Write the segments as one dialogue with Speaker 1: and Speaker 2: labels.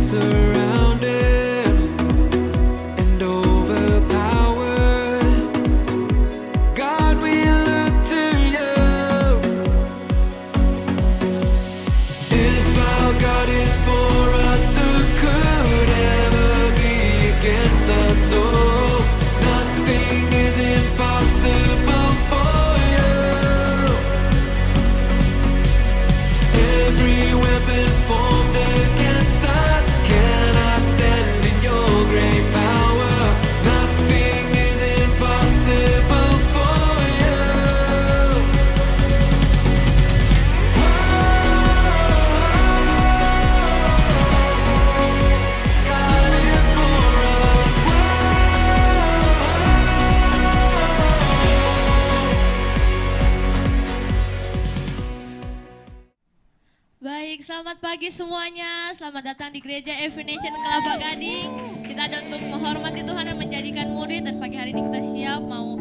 Speaker 1: surrounded and overpowered. God, we look to you. If our God is for us, who could ever be against us? Oh, nothing is impossible for you. Every weapon formed against us cannot stand in your great power. Nothing is impossible for you. God is for us.
Speaker 2: Baik, selamat pagi semuanya. Selamat datang di Gereja Every Nation Kelapa Gading. Kita ada untuk menghormati Tuhan dan menjadikan murid. Dan pagi hari ini kita siap mau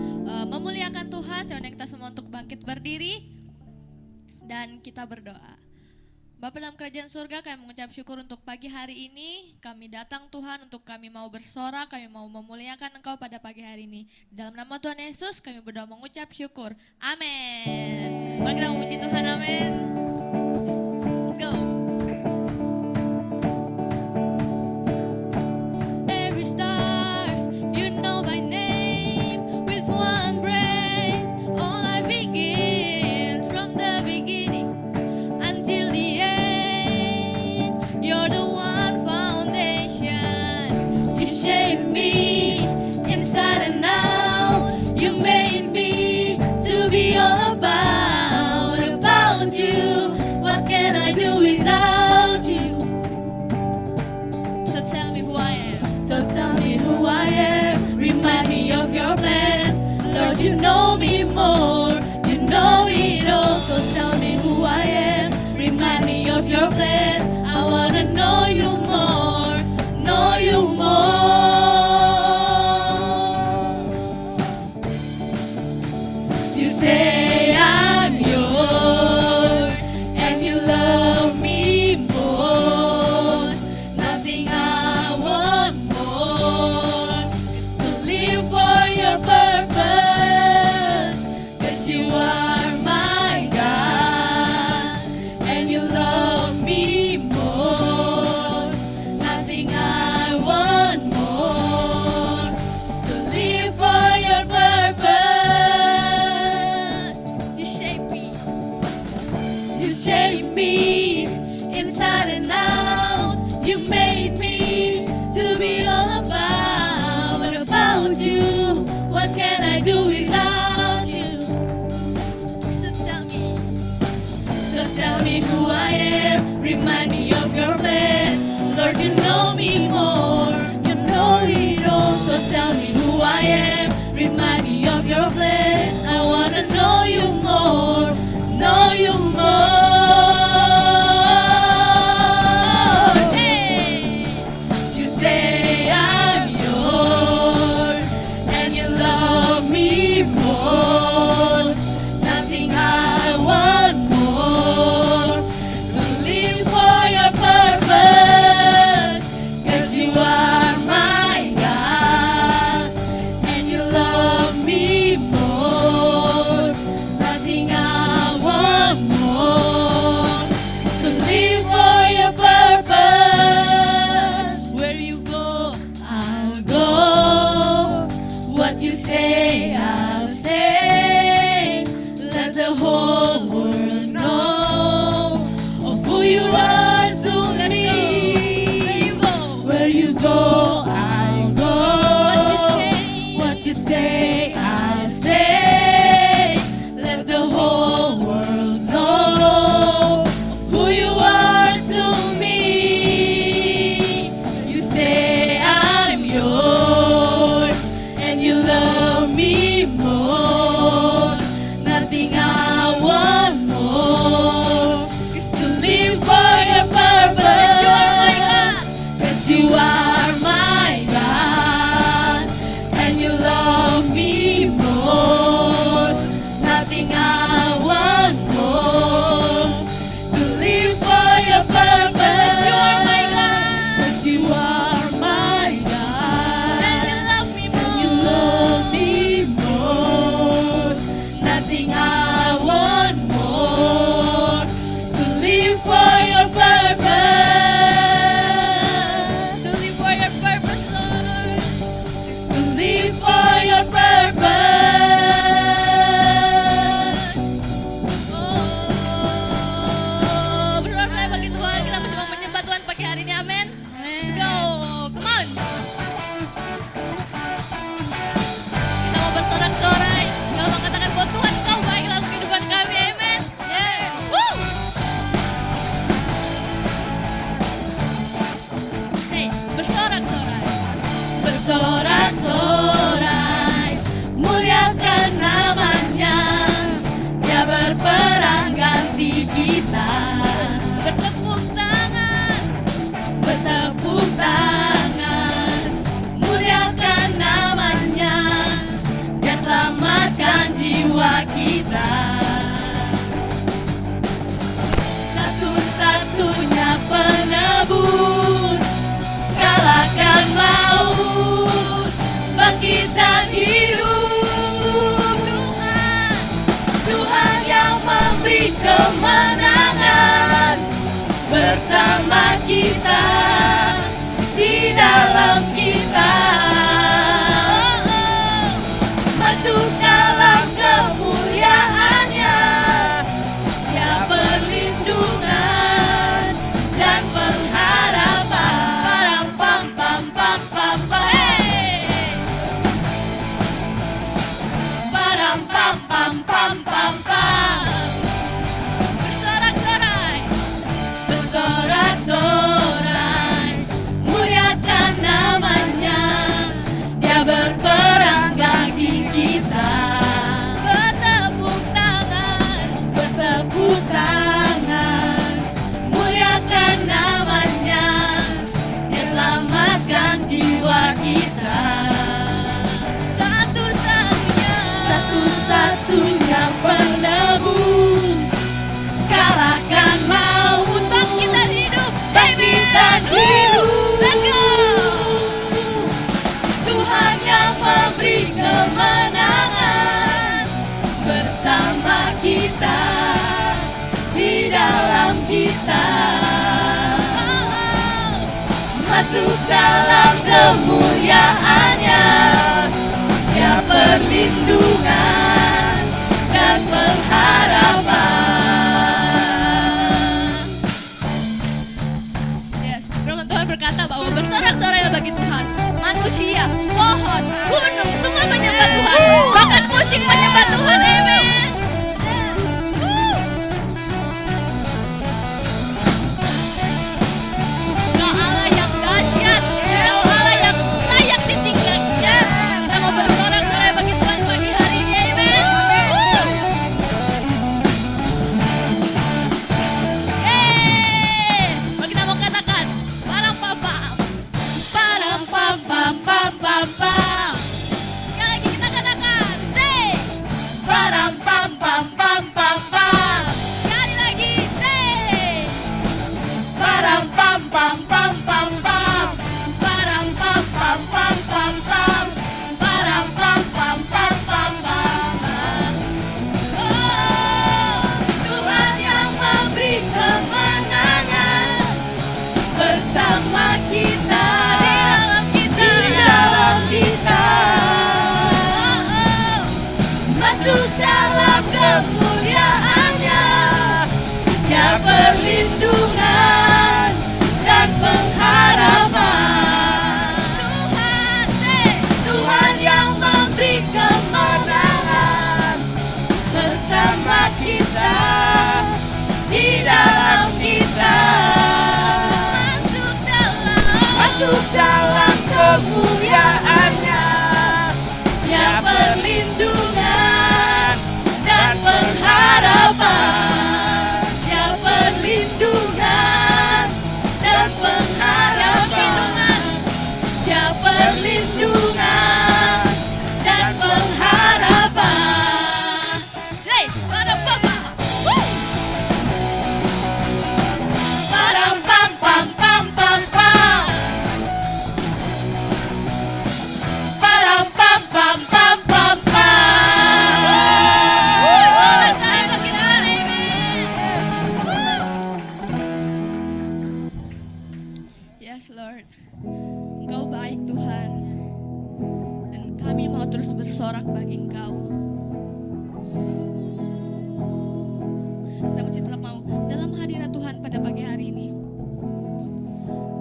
Speaker 2: memuliakan Tuhan. Saya undang kita semua untuk bangkit berdiri. Dan kita berdoa. Bapa dalam kerajaan surga, kami mengucap syukur untuk pagi hari ini. Kami datang Tuhan untuk kami mau bersorak, kami mau memuliakan Engkau pada pagi hari ini. Dalam nama Tuhan Yesus kami berdoa mengucap syukur. Amin. Mari kita memuji Tuhan, amin. Let's go. Every star you know by name, with one breath all life begins. From the beginning until the end, you're the one foundation. You shaped me inside and out. You made me to be all about you. What can I do without you? So tell me who I am.
Speaker 3: So tell me who I am.
Speaker 2: Remind me of your plans. Lord, you know me more. You know it all.
Speaker 3: So tell me who I am.
Speaker 2: Remind me of your plans. I wanna know you more. Know you more. You say I'm yours, and you love me most. Nothing I want more is to live for your purpose. 'Cause you are my God, and you love me most.
Speaker 3: bersama kita, di dalam kita. Masuk dalam kemuliaan-Nya, Dia perlindungan dan pengharapan. Param pam pam pam pam pam. Param pam pam pam pam pam. Bersorak-sorai, bersorak-sorai, muliakan namanya. Dia berperang bagi kita. Bertepuk tangan, bertepuk tangan, muliakan namanya. Dia selamatkan jiwa kita. Satu-satunya penebus, kalahkan maut, bangkitan hidup, bangkitan hidup. Let's go. Tuhan yang memberi kemenangan, bersama kita, di dalam kita. Masuk dalam kemuliaan-Nya, Dia perlindungan dan pengharapan. Yes, firman Tuhan berkata bahwa bersorak-sorai bagi Tuhan. Manusia, pohon, gunung, semua menyembah Tuhan. Bahkan musik menyembah Tuhan. Amen. Kau Allah yang dahsyat, Kau Allah yang layak ditinggikan. Kita mau bersorak-sorai bagi Tuhan pagi hari ini. Amen. Mari kita mau katakan param pam pam, param pam pam pam pam pam. Sekali lagi kita katakan, say, param pam pam pam pam pam. Sekali lagi, say, param pam pam pam pam pam, param pam pam pam pam pam, param pam pam pam pam pam. Oh, Tuhan yang memberi kemenangan, bersama kita, di dalam kita. Masuk dalam kemuliaan-Nya, Dia perlindungan dan pengharapan. Tuhan yang memberi kemenangan, bersama kita, di dalam kita. Masuk dalam kemuliaan-Nya, Dia perlindungan dan pengharapan. Dia perlindungan dan pengharapan. Dia perlindungan dan pengharapan. Say, param pam pam. Param pam pam pam pam pam. Param pam pam pam pam pam. Sorak-sorai bagi Tuhan. Amen. Yes Lord, Engkau baik Tuhan, dan kami mau terus bersorak bagi Engkau. Kita masih tetap mau dalam hadirat Tuhan pada pagi hari ini.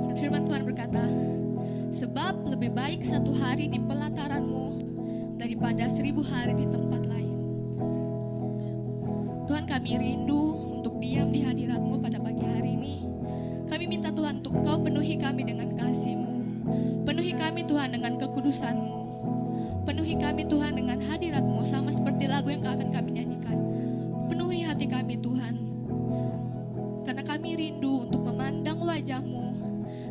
Speaker 3: Dan firman Tuhan berkata, sebab lebih baik satu hari di pelataran-Mu daripada 1000 hari di tempat lain. Tuhan, kami rindu untuk diam di hadirat-Mu pada pagi hari ini. Kami minta Tuhan untuk Kau penuhi kami dengan kasih-Mu. Penuhi kami Tuhan dengan kekudusan-Mu. Penuhi kami Tuhan dengan hadirat-Mu, sama seperti lagu yang akan kami nyanyikan. Penuhi hati kami Tuhan, karena kami rindu untuk memandang wajah-Mu.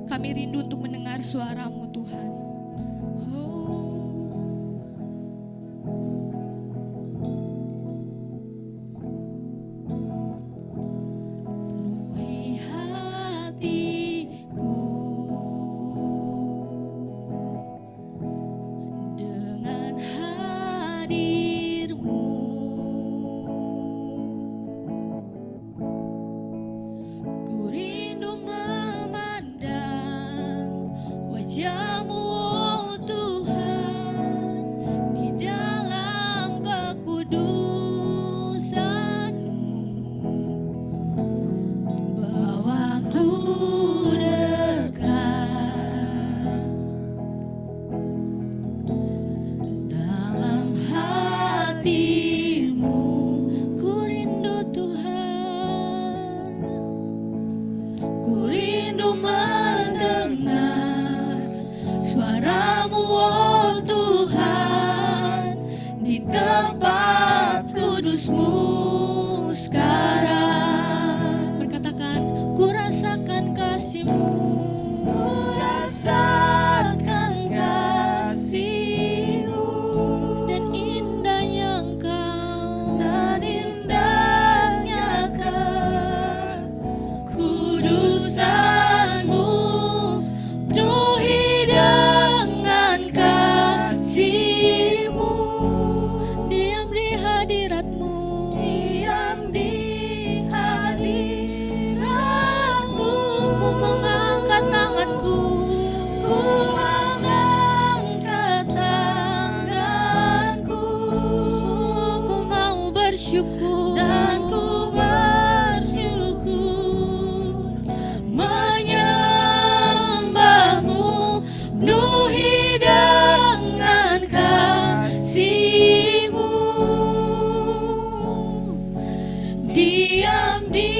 Speaker 3: Kami rindu untuk mendengar suara-Mu Tuhan. Penuhi hatiku dengan hadir-Mu. Ku rindu Ku rindu mendengar suara-Mu, oh Tuhan, di tempat kudus-Mu sekarang.
Speaker 2: Berkatakan, ku rasakan kasih-Mu.
Speaker 3: Ku rasakan kasih-Mu
Speaker 2: Dan indahnya Engkau,
Speaker 3: dan indahnya kekudusan-Mu, penuhi dengan kasih-Mu.
Speaker 2: diam di hadirat-Mu.
Speaker 3: Diam di hadirat-Mu,
Speaker 2: Ku mengangkat tanganku,
Speaker 3: ku mengangkat tanganku,
Speaker 2: ku mau bersyukur.
Speaker 3: dan ku bersyukur menyembah-Mu, penuhi dengan kasih-Mu. Diam di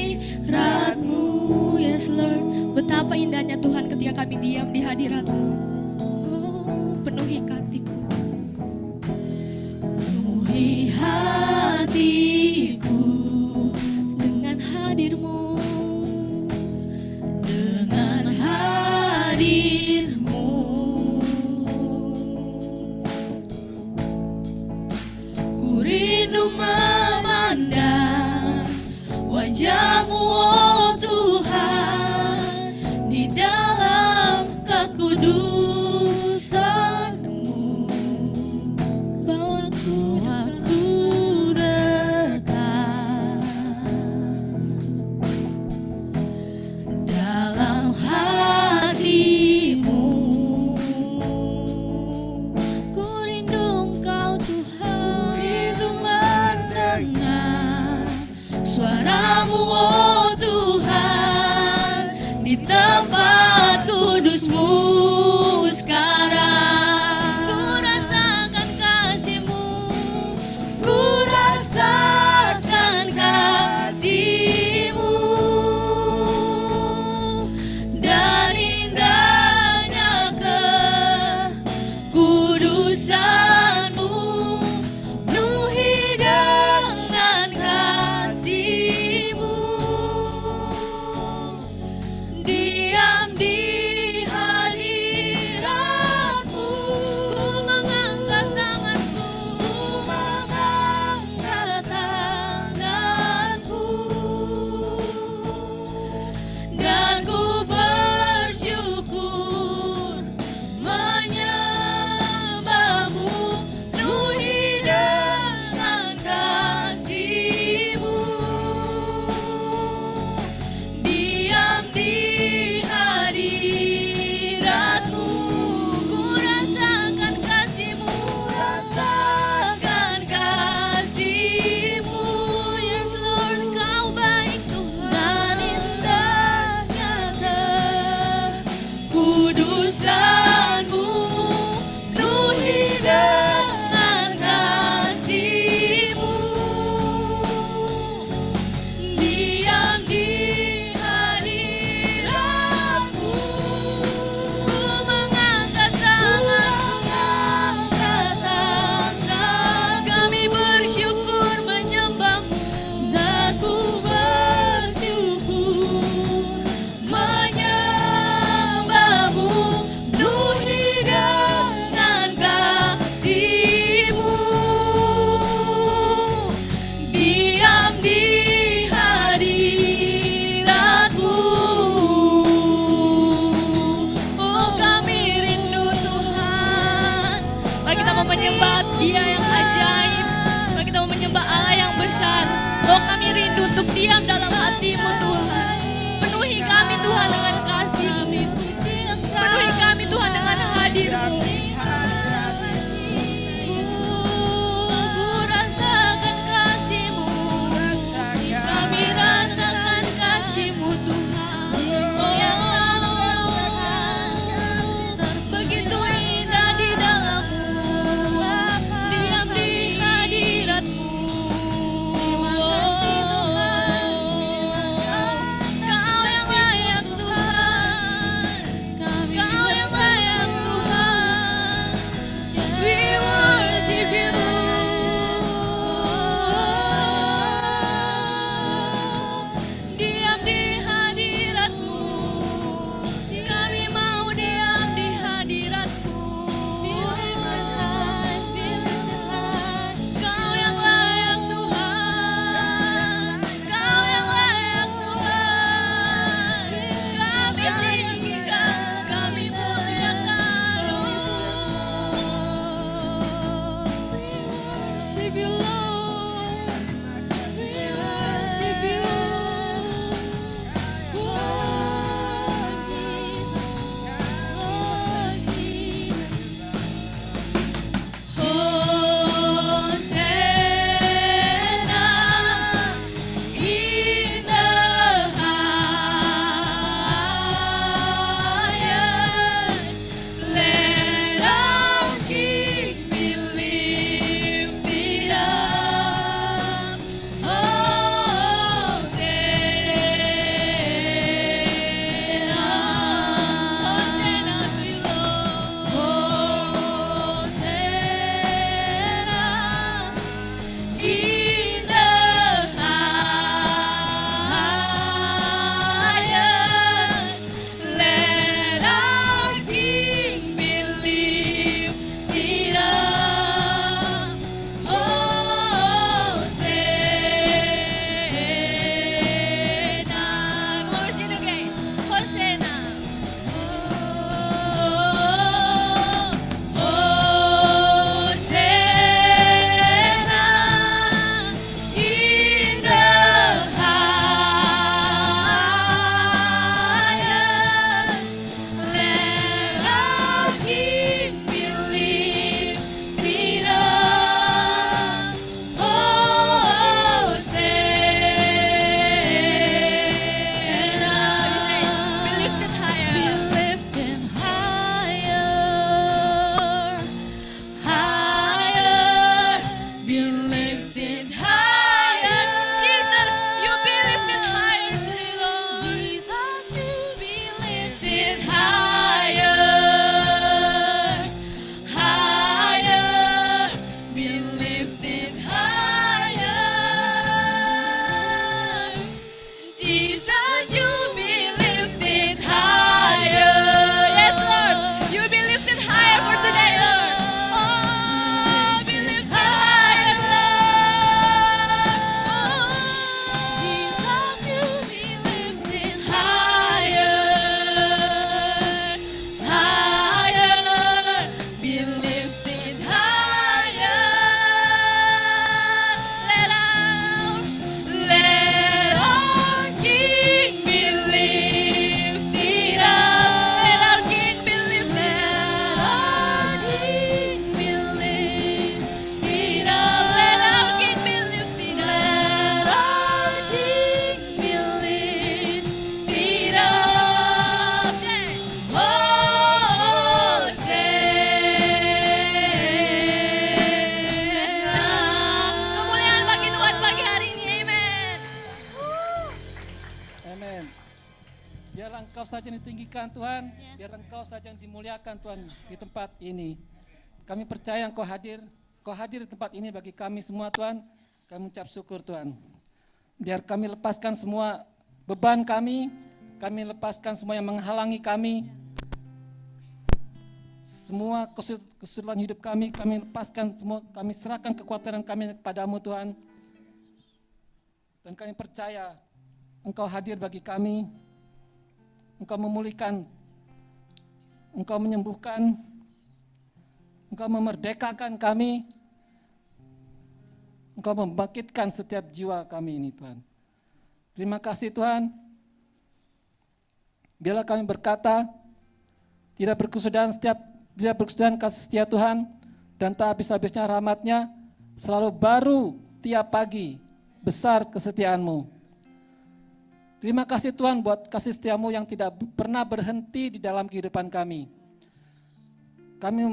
Speaker 3: hadirat-Mu.
Speaker 2: Yes Lord, betapa indahnya Tuhan ketika kami diam di hadirat-Mu. Oh, penuhi hatiku.
Speaker 3: Penuhi hatiku
Speaker 2: Dengan hadir-Mu,
Speaker 3: dengan hadir-Mu. Ku rindu memandang wajah-Mu, oh Tuhan, di dalam kekudusan-Mu.
Speaker 2: bawaku
Speaker 3: Aku dekat dalam hati-Mu.
Speaker 2: ku rindu Engkau Tuhan.
Speaker 3: Rindu mendengar suara-Mu, oh Tuhan, di tempat kudus-Mu sekarang.
Speaker 2: Ku rasakan kasih-Mu,
Speaker 3: Ku rasakan kasih-Mu dan indahnya kekudusan-Mu, penuhi dengan kasih-Mu. Diam di hadirat-Mu,
Speaker 2: ku mengangkat tanganku,
Speaker 3: ku mengangkat tanganku, dan ku bersyukur menyembah-Mu, penuhi dengan kasih-Mu. Diam di hadirat-Mu,
Speaker 2: ku rasakan kasih-Mu.
Speaker 3: rasakan kasih-Mu.
Speaker 2: Yes Lord, Kau baik
Speaker 3: Dan
Speaker 2: Tuhan.
Speaker 3: indahnya kekudusan-Mu, penuhi dengan kasih-Mu. Diam di hadirat-Mu,
Speaker 2: Ku mengangkat tanganku, kami bersyukur menyembah-Mu.
Speaker 3: dan ku bersyukur menyembah-Mu, penuhi dengan kasih-Mu. Diam di hadirat-Mu,
Speaker 2: Oh kami rindu Tuhan. Mari kita mau menyembah Dia yang ajaib. Mari kita mau menyembah Allah yang besar. Oh kami rindu untuk diam dalam hati-Mu Tuhan. Penuhi kami Tuhan dengan kasih-Mu. Penuhi kami Tuhan dengan hadir-Mu. Ku rasakan kasih-Mu. Kami rasakan kasih-Mu Tuhan. Oh, begitu indah di dalam-Mu.
Speaker 3: diam di hadirat-Mu. Kami mau diam di hadirat-Mu. Kau yang layak Tuhan, Kau yang layak Tuhan. Kami tinggikan, kami muliakan-Mu. Worship you, Lord. We worship you. Hosanna in the highest. Let our King be lifted up. Hosanna, Hosanna to you, Lord. Hosanna in the highest. Let our King be lifted up. Hosanna. Come on, sing again. Hosanna. Hosanna in the highest. Let our King be lifted up. Hosanna. We say, be lifted higher. Be lifted higher. Higher. Be lifted higher. Jesus, you be lifted higher today, Lord. Jesus, you be lifted higher. Higher. Be lifted higher. Jesus, you be lifted higher. Yes, Lord. You be lifted higher for today, Lord. Oh, be lifted higher, Lord. Jesus, you be lifted higher. Higher. Be lifted higher. Let our King be lifted up. Let our King be lifted up. Lifted up. Let our King be lifted up. Let our King be lifted up. Say, Hosanna. Kemuliaan bagi Tuhan pagi hari ini, amen.
Speaker 4: Amin. Biarlah Engkau saja yang ditinggikan Tuhan,
Speaker 2: Yes.
Speaker 4: biarlah Engkau saja yang dimuliakan Tuhan di tempat ini. Kami percaya Engkau hadir di tempat ini bagi kami semua Tuhan. Kami ucap syukur Tuhan. Biar kami lepaskan semua beban kami lepaskan semua yang menghalangi kami. Semua kesulitan hidup kami lepaskan semua, kami serahkan kekuatan kami kepadamu Tuhan. Dan kami percaya Engkau hadir bagi kami, Engkau memulihkan, Engkau menyembuhkan, Engkau memerdekakan kami, Engkau membangkitkan setiap jiwa kami ini Tuhan. Terima kasih Tuhan. Biarlah kami berkata, tidak berkesudahan kasih setia Tuhan, dan tak habis-habisnya rahmat-Nya, selalu baru tiap pagi, besar kesetiaan-Mu. Terima kasih Tuhan buat kasih setia-Mu yang tidak pernah berhenti di dalam kehidupan kami. Kami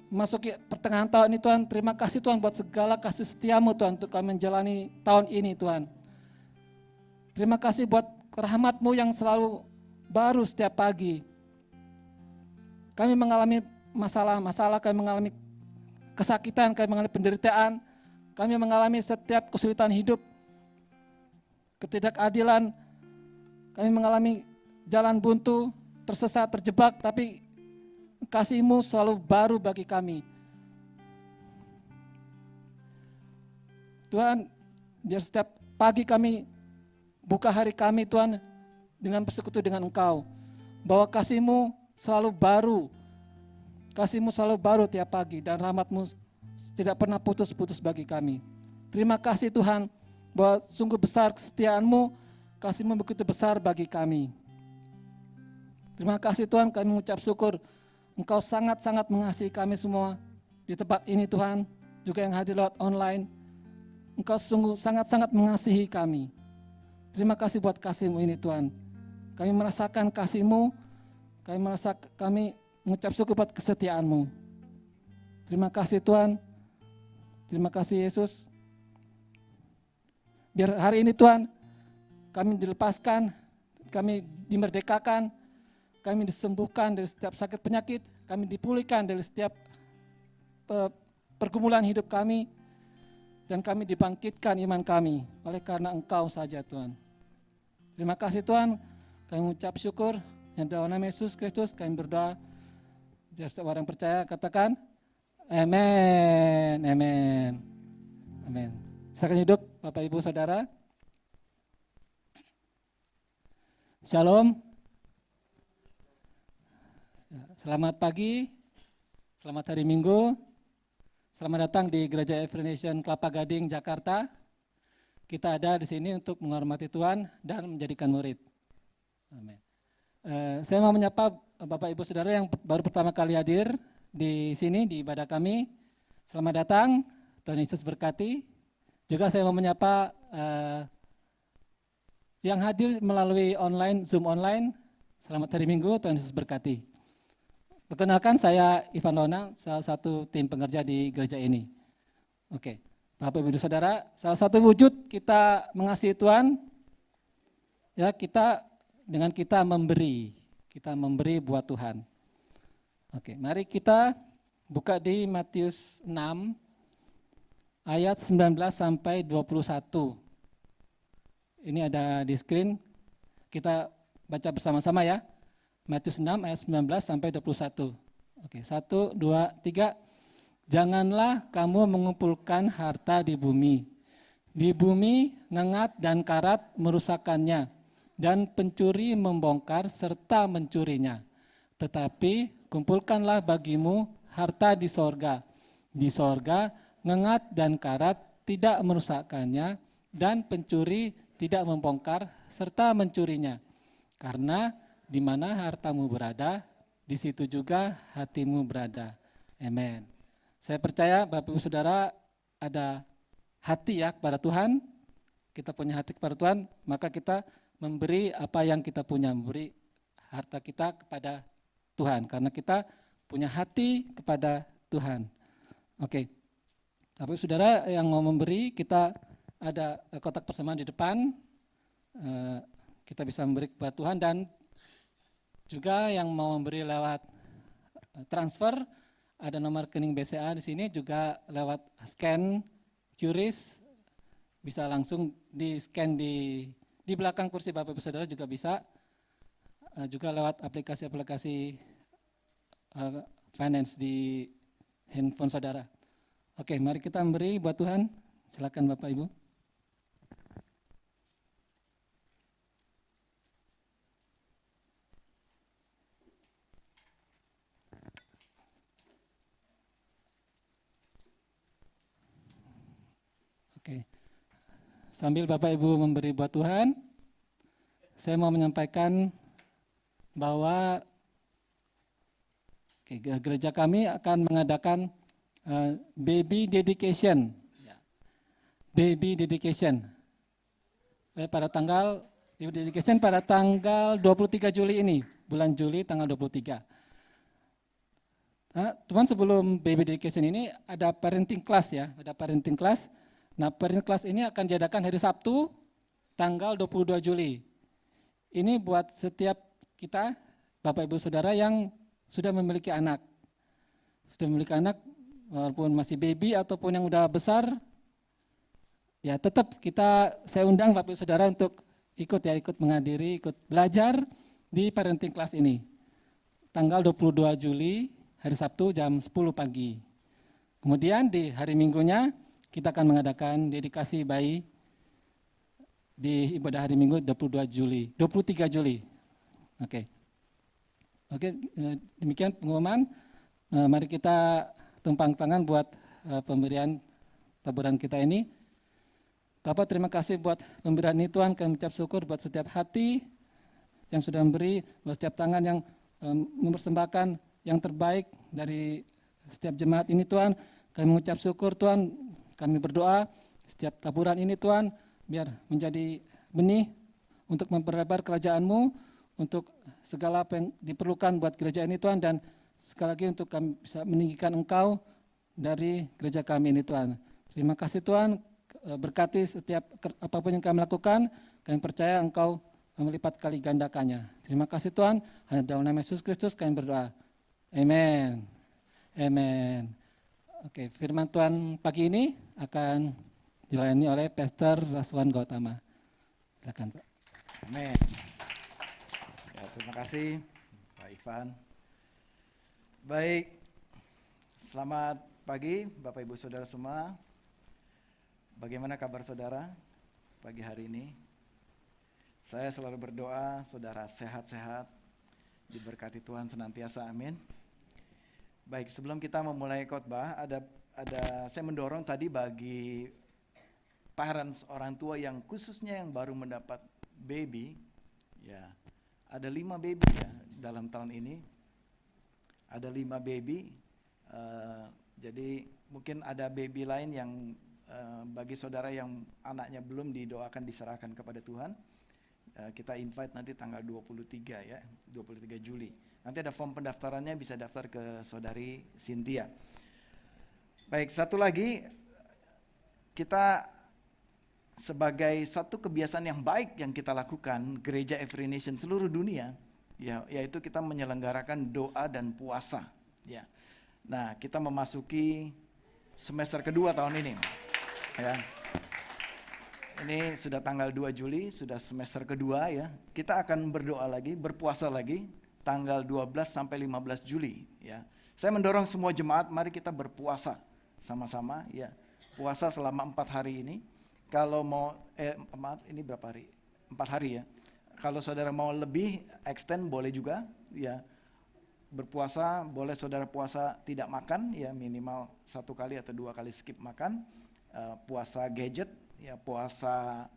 Speaker 4: memasuki pertengahan tahun ini Tuhan, terima kasih Tuhan buat segala kasih setia-Mu Tuhan untuk kami menjalani tahun ini Tuhan. Terima kasih buat rahmat-Mu yang selalu baru setiap pagi. Kami mengalami masalah-masalah, kami mengalami kesakitan, kami mengalami penderitaan, kami mengalami setiap kesulitan hidup, ketidakadilan, kami mengalami jalan buntu, tersesat, terjebak, tapi kasih-Mu selalu baru bagi kami. Tuhan, biar setiap pagi kami buka hari kami Tuhan dengan bersekutu dengan Engkau. Bahwa kasih-Mu selalu baru. Kasih-Mu selalu baru tiap pagi dan rahmat-Mu tidak pernah putus-putus bagi kami. Terima kasih Tuhan bahwa sungguh besar kesetiaan-Mu, kasih-Mu begitu besar bagi kami. Terima kasih Tuhan, kami mengucap syukur Engkau sangat-sangat mengasihi kami semua di tempat ini Tuhan, juga yang hadir lewat online. Engkau sungguh sangat-sangat mengasihi kami. Terima kasih buat kasih-Mu ini Tuhan. Kami merasakan kasih-Mu, kami mengucap syukur buat kesetiaan-Mu. Terima kasih Tuhan, terima kasih Yesus. Biar hari ini Tuhan, kami dilepaskan, kami dimerdekakan, kami disembuhkan dari setiap sakit penyakit, kami dipulihkan dari setiap pergumulan hidup kami, dan kami dibangkitkan iman kami oleh karena Engkau saja Tuhan. Terima kasih Tuhan, kami mengucap syukur, yang dalam nama Yesus Kristus kami berdoa. Biar setiap orang percaya katakan, amin, amin, amin. Silakan duduk Bapak Ibu Saudara. Shalom. Selamat pagi, selamat hari Minggu. Selamat datang di Gereja Every Nation Kelapa Gading, Jakarta. Kita ada di sini untuk menghormati Tuhan dan menjadikan murid. Amin. Saya mau menyapa Bapak Ibu Saudara yang baru pertama kali hadir di sini di ibadah kami. Selamat datang, Tuhan Yesus berkati. Juga saya mau menyapa yang hadir melalui online, Zoom online. Selamat hari Minggu, Tuhan Yesus berkati. Perkenalkan, saya Ivan Lona, salah satu tim pengerja di gereja ini. Oke, Bapak Ibu Saudara, salah satu wujud kita mengasihi Tuhan, ya kita memberi buat Tuhan. Oke, mari kita buka di Matius 6 ayat 19 sampai 21. Ini ada di screen, kita baca bersama-sama ya. Matius 6 ayat 19 sampai 21. Oke, 1, 2, 3. Janganlah kamu mengumpulkan harta di bumi. Di bumi ngengat dan karat merusakkannya, dan pencuri membongkar serta mencurinya. Tetapi kumpulkanlah bagimu harta di sorga. Di sorga ngengat dan karat tidak merusakkannya, dan pencuri tidak membongkar serta mencurinya. Karena di mana hartamu berada, di situ juga hatimu berada. Amin. Saya percaya Bapak Ibu Saudara ada hati ya kepada Tuhan. Kita punya hati kepada Tuhan, maka kita memberi apa yang kita punya, memberi harta kita kepada Tuhan. Karena kita punya hati kepada Tuhan. Oke. Bapak Ibu Saudara yang mau memberi, kita ada kotak persembahan di depan. Kita bisa memberi kepada Tuhan, dan juga yang mau memberi lewat transfer, ada nomor rekening BCA di sini, juga lewat scan QRIS, bisa langsung di scan di belakang kursi Bapak Ibu Saudara juga bisa, juga lewat aplikasi-aplikasi finance di handphone saudara. Oke, mari kita memberi buat Tuhan. Silakan Bapak Ibu. Oke, sambil Bapak Ibu memberi buat Tuhan, saya mau menyampaikan bahwa gereja kami akan mengadakan baby dedication, baby dedication pada tanggal 23 Juli ini, bulan Juli tanggal 23. Nah, teman, sebelum baby dedication ini ada parenting class ya, ada parenting class. Nah, parenting class ini akan diadakan hari Sabtu tanggal 22 Juli. Ini buat setiap kita, Bapak Ibu Saudara yang sudah memiliki anak. Sudah memiliki anak, walaupun masih baby ataupun yang udah besar, ya tetap saya undang Bapak Ibu Saudara untuk ikut menghadiri, ikut belajar di parenting class ini. Tanggal 22 Juli, hari Sabtu jam 10 pagi. Kemudian di hari Minggunya kita akan mengadakan dedikasi bayi di ibadah hari Minggu 23 Juli. Oke, demikian pengumuman. Mari kita tumpang tangan buat pemberian taburan kita ini. Bapak, terima kasih buat pemberian ini Tuhan. Kami mengucap syukur buat setiap hati yang sudah memberi, buat setiap tangan yang mempersembahkan yang terbaik dari setiap jemaat ini Tuhan. Kami mengucap syukur Tuhan, kami berdoa setiap taburan ini Tuhan, biar menjadi benih untuk memperlebar kerajaan-Mu, untuk segala apa yang diperlukan buat gereja ini Tuhan, dan sekali lagi untuk kami bisa meninggikan Engkau dari gereja kami ini Tuhan. Terima kasih Tuhan, berkati setiap apapun yang kami lakukan, kami percaya Engkau melipat kali gandakannya. Terima kasih Tuhan, hanya dalam nama Yesus Kristus kami berdoa. Amen. Amen. Oke, firman Tuhan pagi ini akan dilayani oleh Pastor Raswan Gautama. Silakan Pak.
Speaker 5: Amin. Ya, terima kasih Pak Ivan. Baik, selamat pagi Bapak Ibu Saudara semua. Bagaimana kabar saudara pagi hari ini? Saya selalu berdoa saudara sehat-sehat, diberkati Tuhan senantiasa, amin. Baik, sebelum kita memulai khotbah, ada saya mendorong tadi bagi parents, orang tua yang khususnya yang baru mendapat baby, ya, ada 5 baby ya dalam tahun ini, ada 5 baby, jadi mungkin ada baby lain yang bagi saudara yang anaknya belum didoakan diserahkan kepada Tuhan, kita invite nanti tanggal 23 ya, 23 Juli. Nanti ada form pendaftarannya, bisa daftar ke saudari Cynthia. Baik, satu lagi, kita sebagai satu kebiasaan yang baik yang kita lakukan, Gereja Every Nation seluruh dunia, ya, yaitu kita menyelenggarakan doa dan puasa. Ya. Nah, kita memasuki semester kedua tahun ini. Ya. Ini sudah tanggal 2 Juli, sudah semester kedua ya. Kita akan berdoa lagi, berpuasa lagi, tanggal 12 sampai 15 Juli ya. Saya mendorong semua jemaat, mari kita berpuasa sama-sama ya. Puasa selama 4 hari ini. Kalau mau ini berapa hari? 4 hari ya. Kalau saudara mau lebih extend boleh juga ya. Berpuasa boleh saudara puasa tidak makan ya, minimal 1 kali atau 2 kali skip makan. Puasa gadget ya, puasa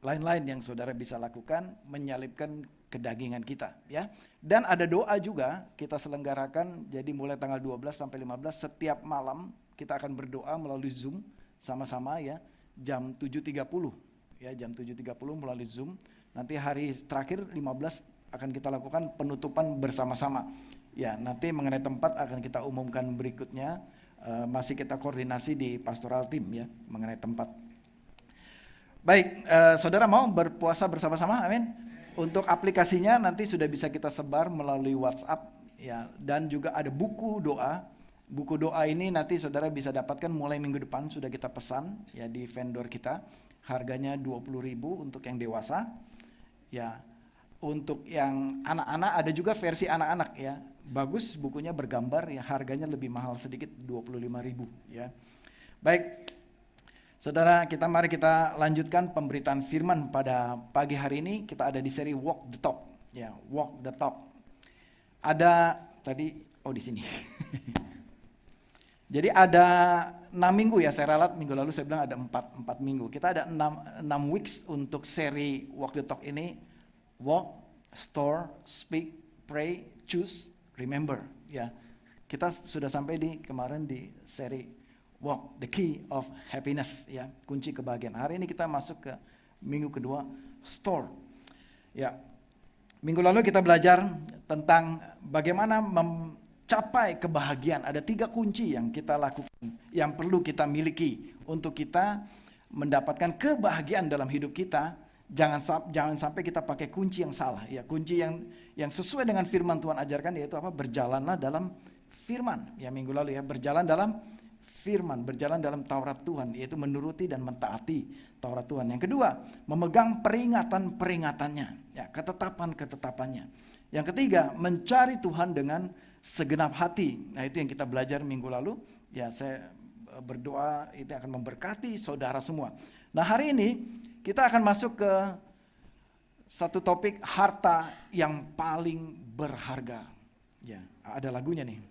Speaker 5: lain-lain yang saudara bisa lakukan, menyalipkan kedagingan kita ya. Dan ada doa juga kita selenggarakan, jadi mulai tanggal 12 sampai 15 setiap malam kita akan berdoa melalui Zoom sama-sama ya, jam 7.30 ya, jam 7.30 melalui Zoom. Nanti hari terakhir 15 akan kita lakukan penutupan bersama-sama ya. Nanti mengenai tempat akan kita umumkan berikutnya, masih kita koordinasi di pastoral team ya mengenai tempat. Baik, saudara mau berpuasa bersama-sama, amin. Untuk aplikasinya nanti sudah bisa kita sebar melalui WhatsApp ya, dan juga ada buku doa. Buku doa ini nanti saudara bisa dapatkan mulai minggu depan, sudah kita pesan ya di vendor kita. Harganya 20.000 untuk yang dewasa. Ya. Untuk yang anak-anak ada juga versi anak-anak ya. Bagus, bukunya bergambar ya, harganya lebih mahal sedikit, 25.000 ya. Baik. Saudara, mari kita lanjutkan pemberitaan firman pada pagi hari ini. Kita ada di seri Walk the Talk, ya, Walk the Talk. Ada tadi, di sini. Jadi ada 6 minggu ya, saya ralat minggu lalu saya bilang ada 4 minggu. Kita ada 6 weeks untuk seri Walk the Talk ini. Walk, store, speak, pray, choose, remember. Ya, kita sudah sampai kemarin di seri Walk, the key of happiness ya, kunci kebahagiaan. Hari ini kita masuk ke minggu kedua, store. Ya. Minggu lalu kita belajar tentang bagaimana mencapai kebahagiaan. Ada 3 kunci yang kita lakukan, yang perlu kita miliki untuk kita mendapatkan kebahagiaan dalam hidup kita. Jangan sampai kita pakai kunci yang salah ya. Kunci yang sesuai dengan firman Tuhan ajarkan, yaitu apa? Berjalanlah dalam firman. Ya, minggu lalu ya, berjalan dalam firman, berjalan dalam Taurat Tuhan, yaitu menuruti dan mentaati Taurat Tuhan. Yang kedua, memegang peringatan-peringatannya, ya, ketetapan-ketetapannya. Yang ketiga, mencari Tuhan dengan segenap hati. Nah, itu yang kita belajar minggu lalu. Ya, saya berdoa itu akan memberkati saudara semua. Nah, hari ini kita akan masuk ke satu topik, harta yang paling berharga. Ya, ada lagunya nih.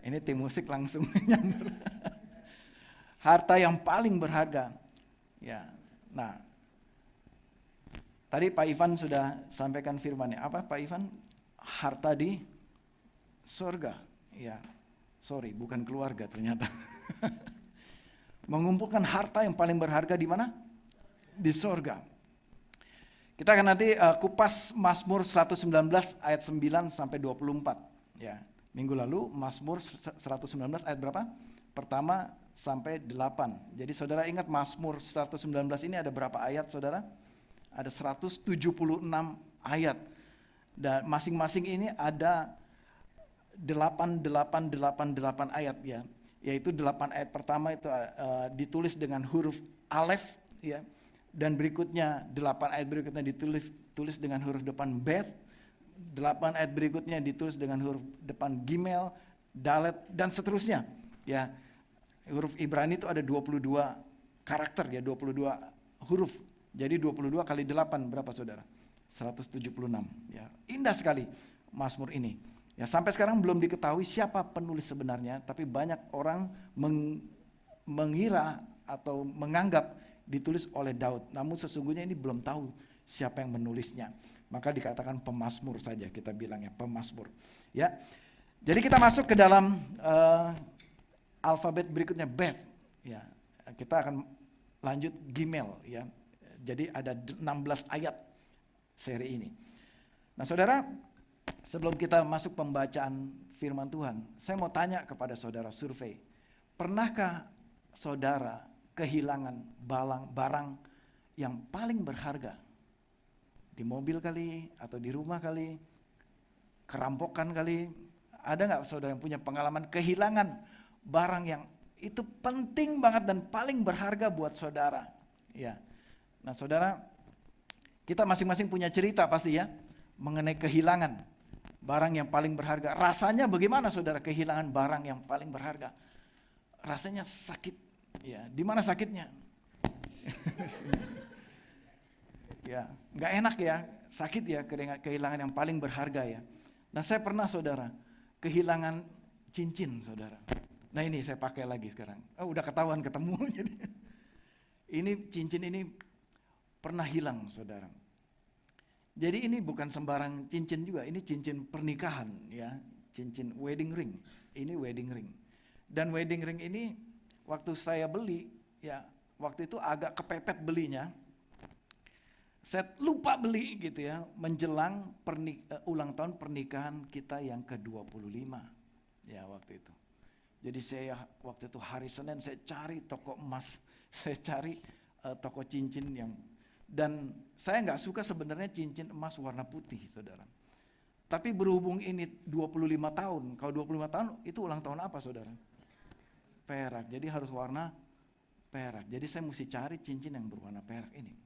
Speaker 5: Ini tim musik langsung nyamber. Harta yang paling berharga. Ya. Nah, tadi Pak Ivan sudah sampaikan firman-nya. Apa Pak Ivan? Harta di surga. Ya. Sorry, bukan keluarga ternyata. Mengumpulkan harta yang paling berharga di mana? Di surga. Kita akan nanti kupas Mazmur 119 ayat 9 sampai 24. Ya. Minggu lalu Mazmur 119 ayat berapa? Pertama sampai 8. Jadi saudara ingat Mazmur 119 ini ada berapa ayat saudara? Ada 176 ayat. Dan masing-masing ini ada 8 ayat ya. Yaitu 8 ayat pertama itu ditulis dengan huruf alef ya. Dan berikutnya 8 ayat berikutnya ditulis dengan huruf depan bet. 8 ayat berikutnya ditulis dengan huruf depan gimel, dalet, dan seterusnya. Ya, huruf Ibrani itu ada 22 karakter ya, 22 huruf. Jadi 22 kali 8 berapa saudara? 176. Ya, indah sekali Mazmur ini. Ya, sampai sekarang belum diketahui siapa penulis sebenarnya, tapi banyak orang mengira atau menganggap ditulis oleh Daud. Namun sesungguhnya ini belum tahu siapa yang menulisnya. Maka dikatakan pemazmur saja, kita bilangnya pemazmur. Ya, jadi kita masuk ke dalam alfabet berikutnya Bet. Ya, kita akan lanjut Gimel. Ya, jadi ada 16 ayat seri ini. Nah, saudara, sebelum kita masuk pembacaan Firman Tuhan, saya mau tanya kepada saudara survei, pernahkah saudara kehilangan barang yang paling berharga? Di mobil kali, atau di rumah kali, kerampokan kali. Ada nggak saudara yang punya pengalaman kehilangan barang yang itu penting banget dan paling berharga buat saudara? Ya. Nah saudara, kita masing-masing punya cerita pasti ya, mengenai kehilangan barang yang paling berharga. Rasanya bagaimana saudara kehilangan barang yang paling berharga? Rasanya sakit. Ya, di mana sakitnya? Ya, nggak enak ya, sakit ya kehilangan yang paling berharga ya. Nah saya pernah saudara kehilangan cincin saudara. Nah ini saya pakai lagi sekarang. Oh, udah ketahuan ketemu. Jadi ini cincin ini pernah hilang saudara. Jadi ini bukan sembarang cincin juga, ini cincin pernikahan ya, cincin wedding ring. Ini wedding ring. Dan wedding ring ini waktu saya beli ya, waktu itu agak kepepet belinya. Saya lupa beli gitu ya, menjelang ulang tahun pernikahan kita yang ke-25 ya waktu itu. Jadi saya waktu itu hari Senin saya cari toko emas, saya cari toko cincin yang, dan saya nggak suka sebenarnya cincin emas warna putih saudara. Tapi berhubung ini 25 tahun, kalau 25 tahun itu ulang tahun apa saudara? Perak, jadi harus warna perak. Jadi saya mesti cari cincin yang berwarna perak ini.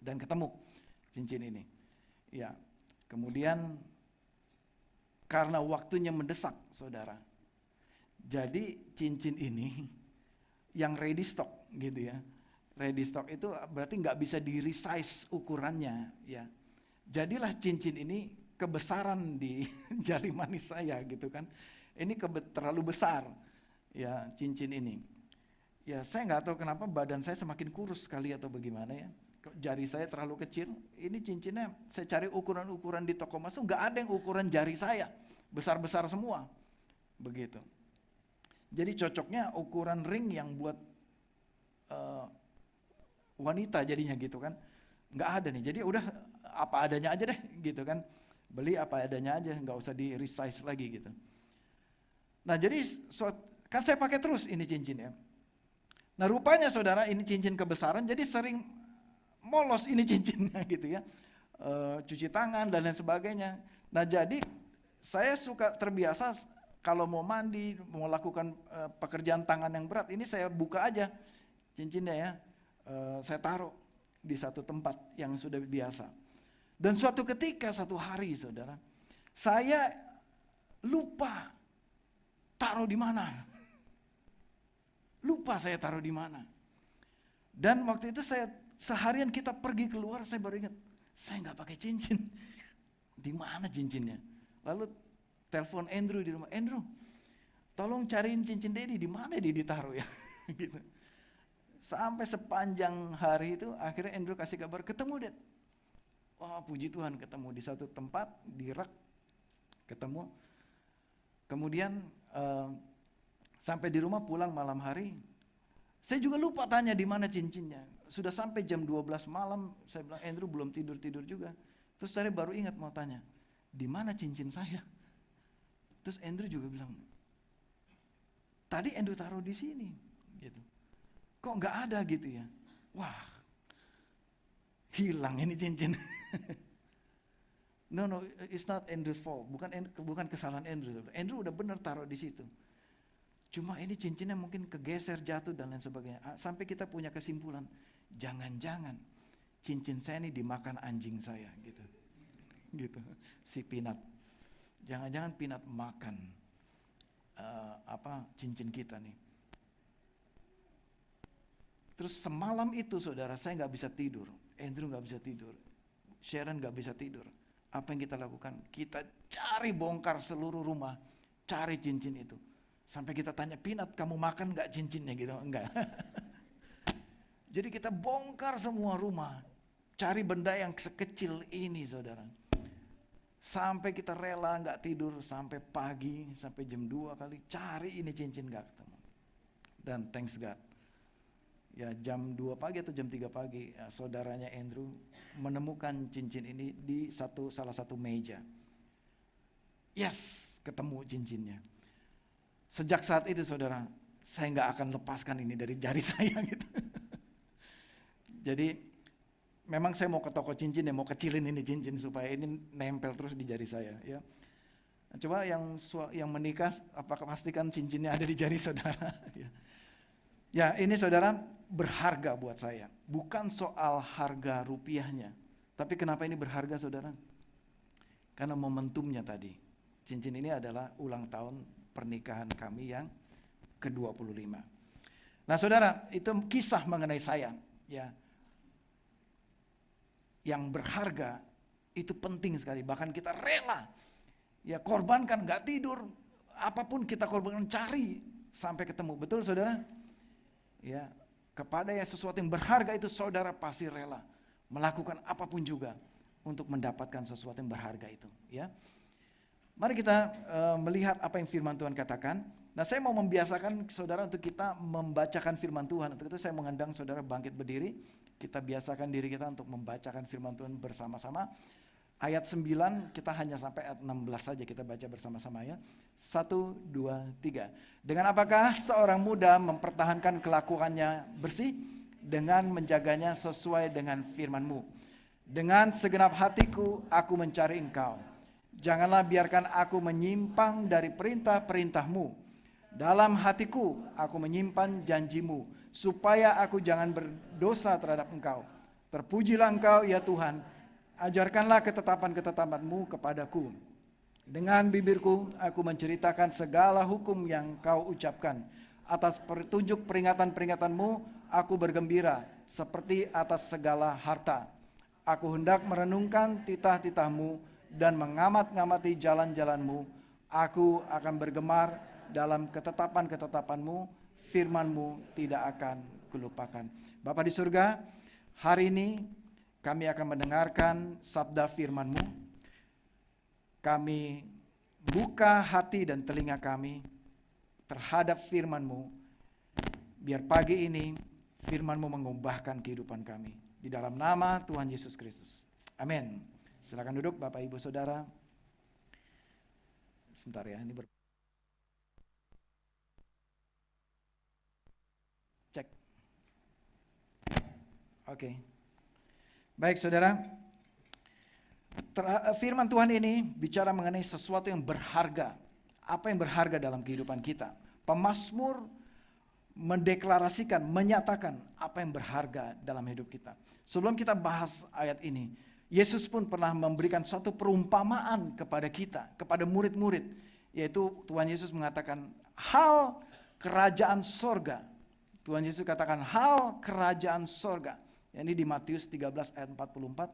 Speaker 5: Dan ketemu cincin ini. Ya. Kemudian karena waktunya mendesak, saudara. Jadi cincin ini yang ready stock gitu ya. Ready stock itu berarti nggak bisa di resize ukurannya ya. Jadilah cincin ini kebesaran di jari manis saya gitu kan. Ini terlalu besar ya cincin ini. Ya saya nggak tahu kenapa badan saya semakin kurus sekali atau bagaimana ya. Jari saya terlalu kecil, ini cincinnya saya cari ukuran-ukuran di toko emas, nggak ada yang ukuran jari saya, besar-besar semua, begitu. Jadi cocoknya ukuran ring yang buat wanita jadinya gitu kan, nggak ada nih. Jadi udah apa adanya aja deh, gitu kan, beli apa adanya aja, nggak usah di resize lagi gitu. Nah jadi kan saya pakai terus ini cincinnya. Nah rupanya saudara ini cincin kebesaran, jadi sering molos ini cincinnya gitu ya, cuci tangan dan lain sebagainya. Nah jadi saya suka terbiasa kalau mau mandi, mau lakukan pekerjaan tangan yang berat, ini saya buka aja cincinnya ya. Saya taruh di satu tempat yang sudah biasa. Dan suatu ketika, satu hari saudara, saya lupa taruh di mana. Lupa saya taruh di mana. Dan waktu itu saya seharian kita pergi keluar, saya baru ingat, saya nggak pakai cincin. Di mana cincinnya? Lalu telepon Andrew di rumah, Andrew, tolong cariin cincin Dedi, di mana dia ditaruh ya? Gitu. Sampai sepanjang hari itu, akhirnya Andrew kasih kabar, ketemu Dad. Wah, puji Tuhan, ketemu di satu tempat, di rak, ketemu. Kemudian sampai di rumah, pulang malam hari, saya juga lupa tanya di mana cincinnya. Sudah sampai jam 12 malam, saya bilang, Andrew belum tidur-tidur juga. Terus saya baru ingat mau tanya, di mana cincin saya? Terus Andrew juga bilang, tadi Andrew taruh di sini, gitu. Kok nggak ada gitu ya? Wah, hilang ini cincin. No, it's not Andrew's fault. Bukan kesalahan Andrew. Andrew udah benar taruh di situ. Cuma ini cincinnya mungkin kegeser, jatuh dan lain sebagainya. Sampai kita punya kesimpulan, jangan-jangan cincin saya ini dimakan anjing saya, gitu. Gitu. Si Pinat. Jangan-jangan Pinat makan cincin kita nih. Terus semalam itu saudara, saya nggak bisa tidur, Andrew nggak bisa tidur, Sharon nggak bisa tidur. Apa yang kita lakukan? Kita cari bongkar seluruh rumah, cari cincin itu. Sampai kita tanya, Pinat kamu makan nggak cincinnya gitu? Enggak. Jadi kita bongkar semua rumah, cari benda yang sekecil ini saudara. Sampai kita rela nggak tidur sampai pagi, sampai jam 2 kali cari ini cincin nggak ketemu. Dan thanks God. Ya jam 2 pagi atau jam 3 pagi saudaranya Andrew menemukan cincin ini di salah satu meja. Yes, ketemu cincinnya. Sejak saat itu saudara, saya nggak akan lepaskan ini dari jari saya gitu. Jadi memang saya mau ke toko cincin ya, mau kecilin ini cincin supaya ini nempel terus di jari saya ya. Coba yang menikah apakah pastikan cincinnya ada di jari saudara ya. Ya ini saudara berharga buat saya. Bukan soal harga rupiahnya. Tapi kenapa ini berharga saudara? Karena momentumnya tadi. Cincin ini adalah ulang tahun pernikahan kami yang ke-25. Nah saudara, itu kisah mengenai saya. Ya, yang berharga itu penting sekali. Bahkan kita rela. Ya korbankan, gak tidur. Apapun kita korbankan, cari sampai ketemu. Betul saudara? Ya, kepada yang sesuatu yang berharga itu saudara pasti rela melakukan apapun juga untuk mendapatkan sesuatu yang berharga itu ya. Mari kita melihat apa yang firman Tuhan katakan. Nah saya mau membiasakan saudara untuk kita membacakan firman Tuhan. Untuk itu saya mengundang saudara bangkit berdiri. Kita biasakan diri kita untuk membacakan firman Tuhan bersama-sama. Ayat 9 kita hanya sampai ayat 16 saja kita baca bersama-sama ya. 1, 2, 3. Dengan apakah seorang muda mempertahankan kelakuannya bersih? Dengan menjaganya sesuai dengan firman-Mu. Dengan segenap hatiku aku mencari Engkau. Janganlah biarkan aku menyimpang dari perintah-perintah-Mu. Dalam hatiku aku menyimpan janji-Mu, supaya aku jangan berdosa terhadap Engkau. Terpujilah Engkau ya Tuhan. Ajarkanlah ketetapan-ketetapan-Mu kepadaku. Dengan bibirku aku menceritakan segala hukum yang Kau ucapkan. Atas petunjuk peringatan-peringatan-Mu aku bergembira seperti atas segala harta. Aku hendak merenungkan titah-titah-Mu dan mengamat-ngamati jalan-jalan-Mu. Aku akan bergemar dalam ketetapan-ketetapan-Mu. Firman-Mu tidak akan kulupakan. Bapa di surga, hari ini kami akan mendengarkan sabda firman-Mu. Kami buka hati dan telinga kami terhadap firman-Mu. Biar pagi ini firman-Mu mengubahkan kehidupan kami. Di dalam nama Tuhan Yesus Kristus. Amin. Silakan duduk Bapak Ibu Saudara. Sebentar ya, ini cek. Oke. Baik saudara, firman Tuhan ini bicara mengenai sesuatu yang berharga. apa yang berharga dalam kehidupan kita. Pemazmur mendeklarasikan, menyatakan apa yang berharga dalam hidup kita. Sebelum kita bahas ayat ini, Yesus pun pernah memberikan suatu perumpamaan kepada kita, kepada murid-murid, yaitu Tuhan Yesus mengatakan hal kerajaan sorga. Tuhan Yesus katakan hal kerajaan sorga. Ini di Matius 13 ayat 44.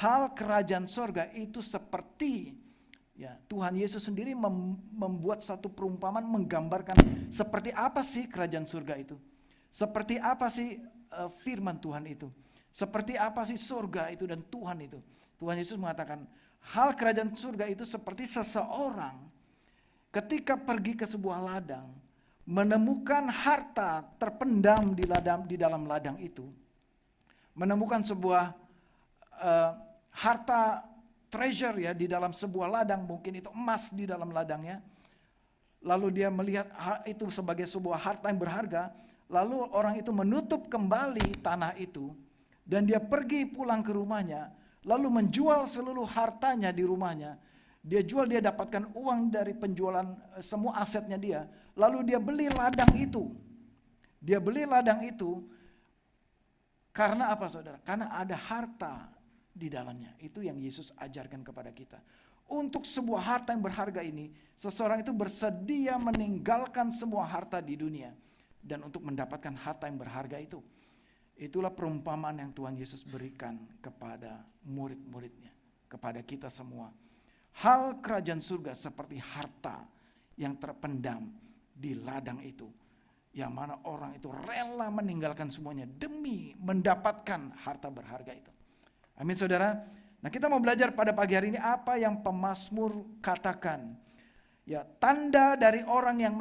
Speaker 5: Hal kerajaan sorga itu seperti, ya, Tuhan Yesus sendiri membuat satu perumpamaan menggambarkan seperti apa sih kerajaan surga itu. Seperti apa sih firman Tuhan itu. Seperti apa sih surga itu dan Tuhan itu. Tuhan Yesus mengatakan hal kerajaan surga itu seperti seseorang ketika pergi ke sebuah ladang, menemukan harta terpendam di dalam ladang itu. Menemukan sebuah harta treasure ya di dalam sebuah ladang, mungkin itu emas di dalam ladangnya. Lalu dia melihat itu sebagai sebuah harta yang berharga, lalu orang itu menutup kembali tanah itu dan dia pergi pulang ke rumahnya, lalu menjual seluruh hartanya di rumahnya. Dia jual, dia dapatkan uang dari penjualan semua asetnya dia, lalu dia beli ladang itu. Dia beli ladang itu karena apa, saudara? Karena ada harta di dalamnya. Itu yang Yesus ajarkan kepada kita. Untuk sebuah harta yang berharga ini, seseorang itu bersedia meninggalkan semua harta di dunia dan untuk mendapatkan harta yang berharga itu. Itulah perumpamaan yang Tuhan Yesus berikan kepada murid-muridnya, kepada kita semua. Hal kerajaan surga seperti harta yang terpendam di ladang itu, yang mana orang itu rela meninggalkan semuanya demi mendapatkan harta berharga itu. Amin, saudara. Nah, kita mau belajar pada pagi hari ini apa yang pemazmur katakan. Ya, tanda dari orang yang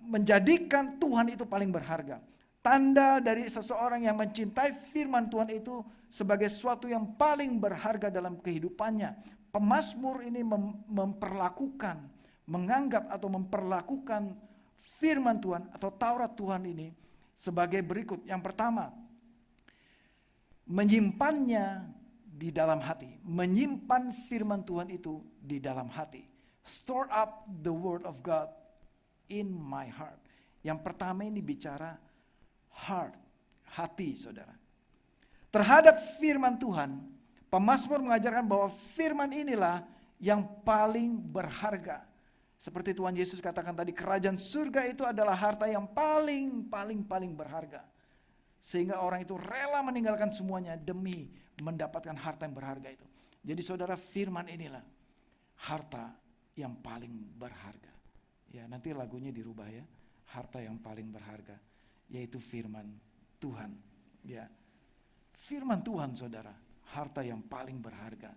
Speaker 5: menjadikan Tuhan itu paling berharga. Tanda dari seseorang yang mencintai firman Tuhan itu sebagai sesuatu yang paling berharga dalam kehidupannya. Pemazmur ini menganggap atau memperlakukan firman Tuhan atau Taurat Tuhan ini sebagai berikut. Yang pertama, menyimpannya di dalam hati. Menyimpan firman Tuhan itu di dalam hati. Store up the word of God in my heart. Yang pertama ini bicara heart, hati, saudara. Terhadap firman Tuhan, pemazmur mengajarkan bahwa firman inilah yang paling berharga. Seperti Tuhan Yesus katakan tadi, kerajaan surga itu adalah harta yang paling berharga. Sehingga orang itu rela meninggalkan semuanya demi mendapatkan harta yang berharga itu. Jadi saudara, firman inilah harta yang paling berharga. Ya, nanti lagunya dirubah ya. Harta yang paling berharga, yaitu firman Tuhan. Ya, firman Tuhan, saudara, harta yang paling berharga.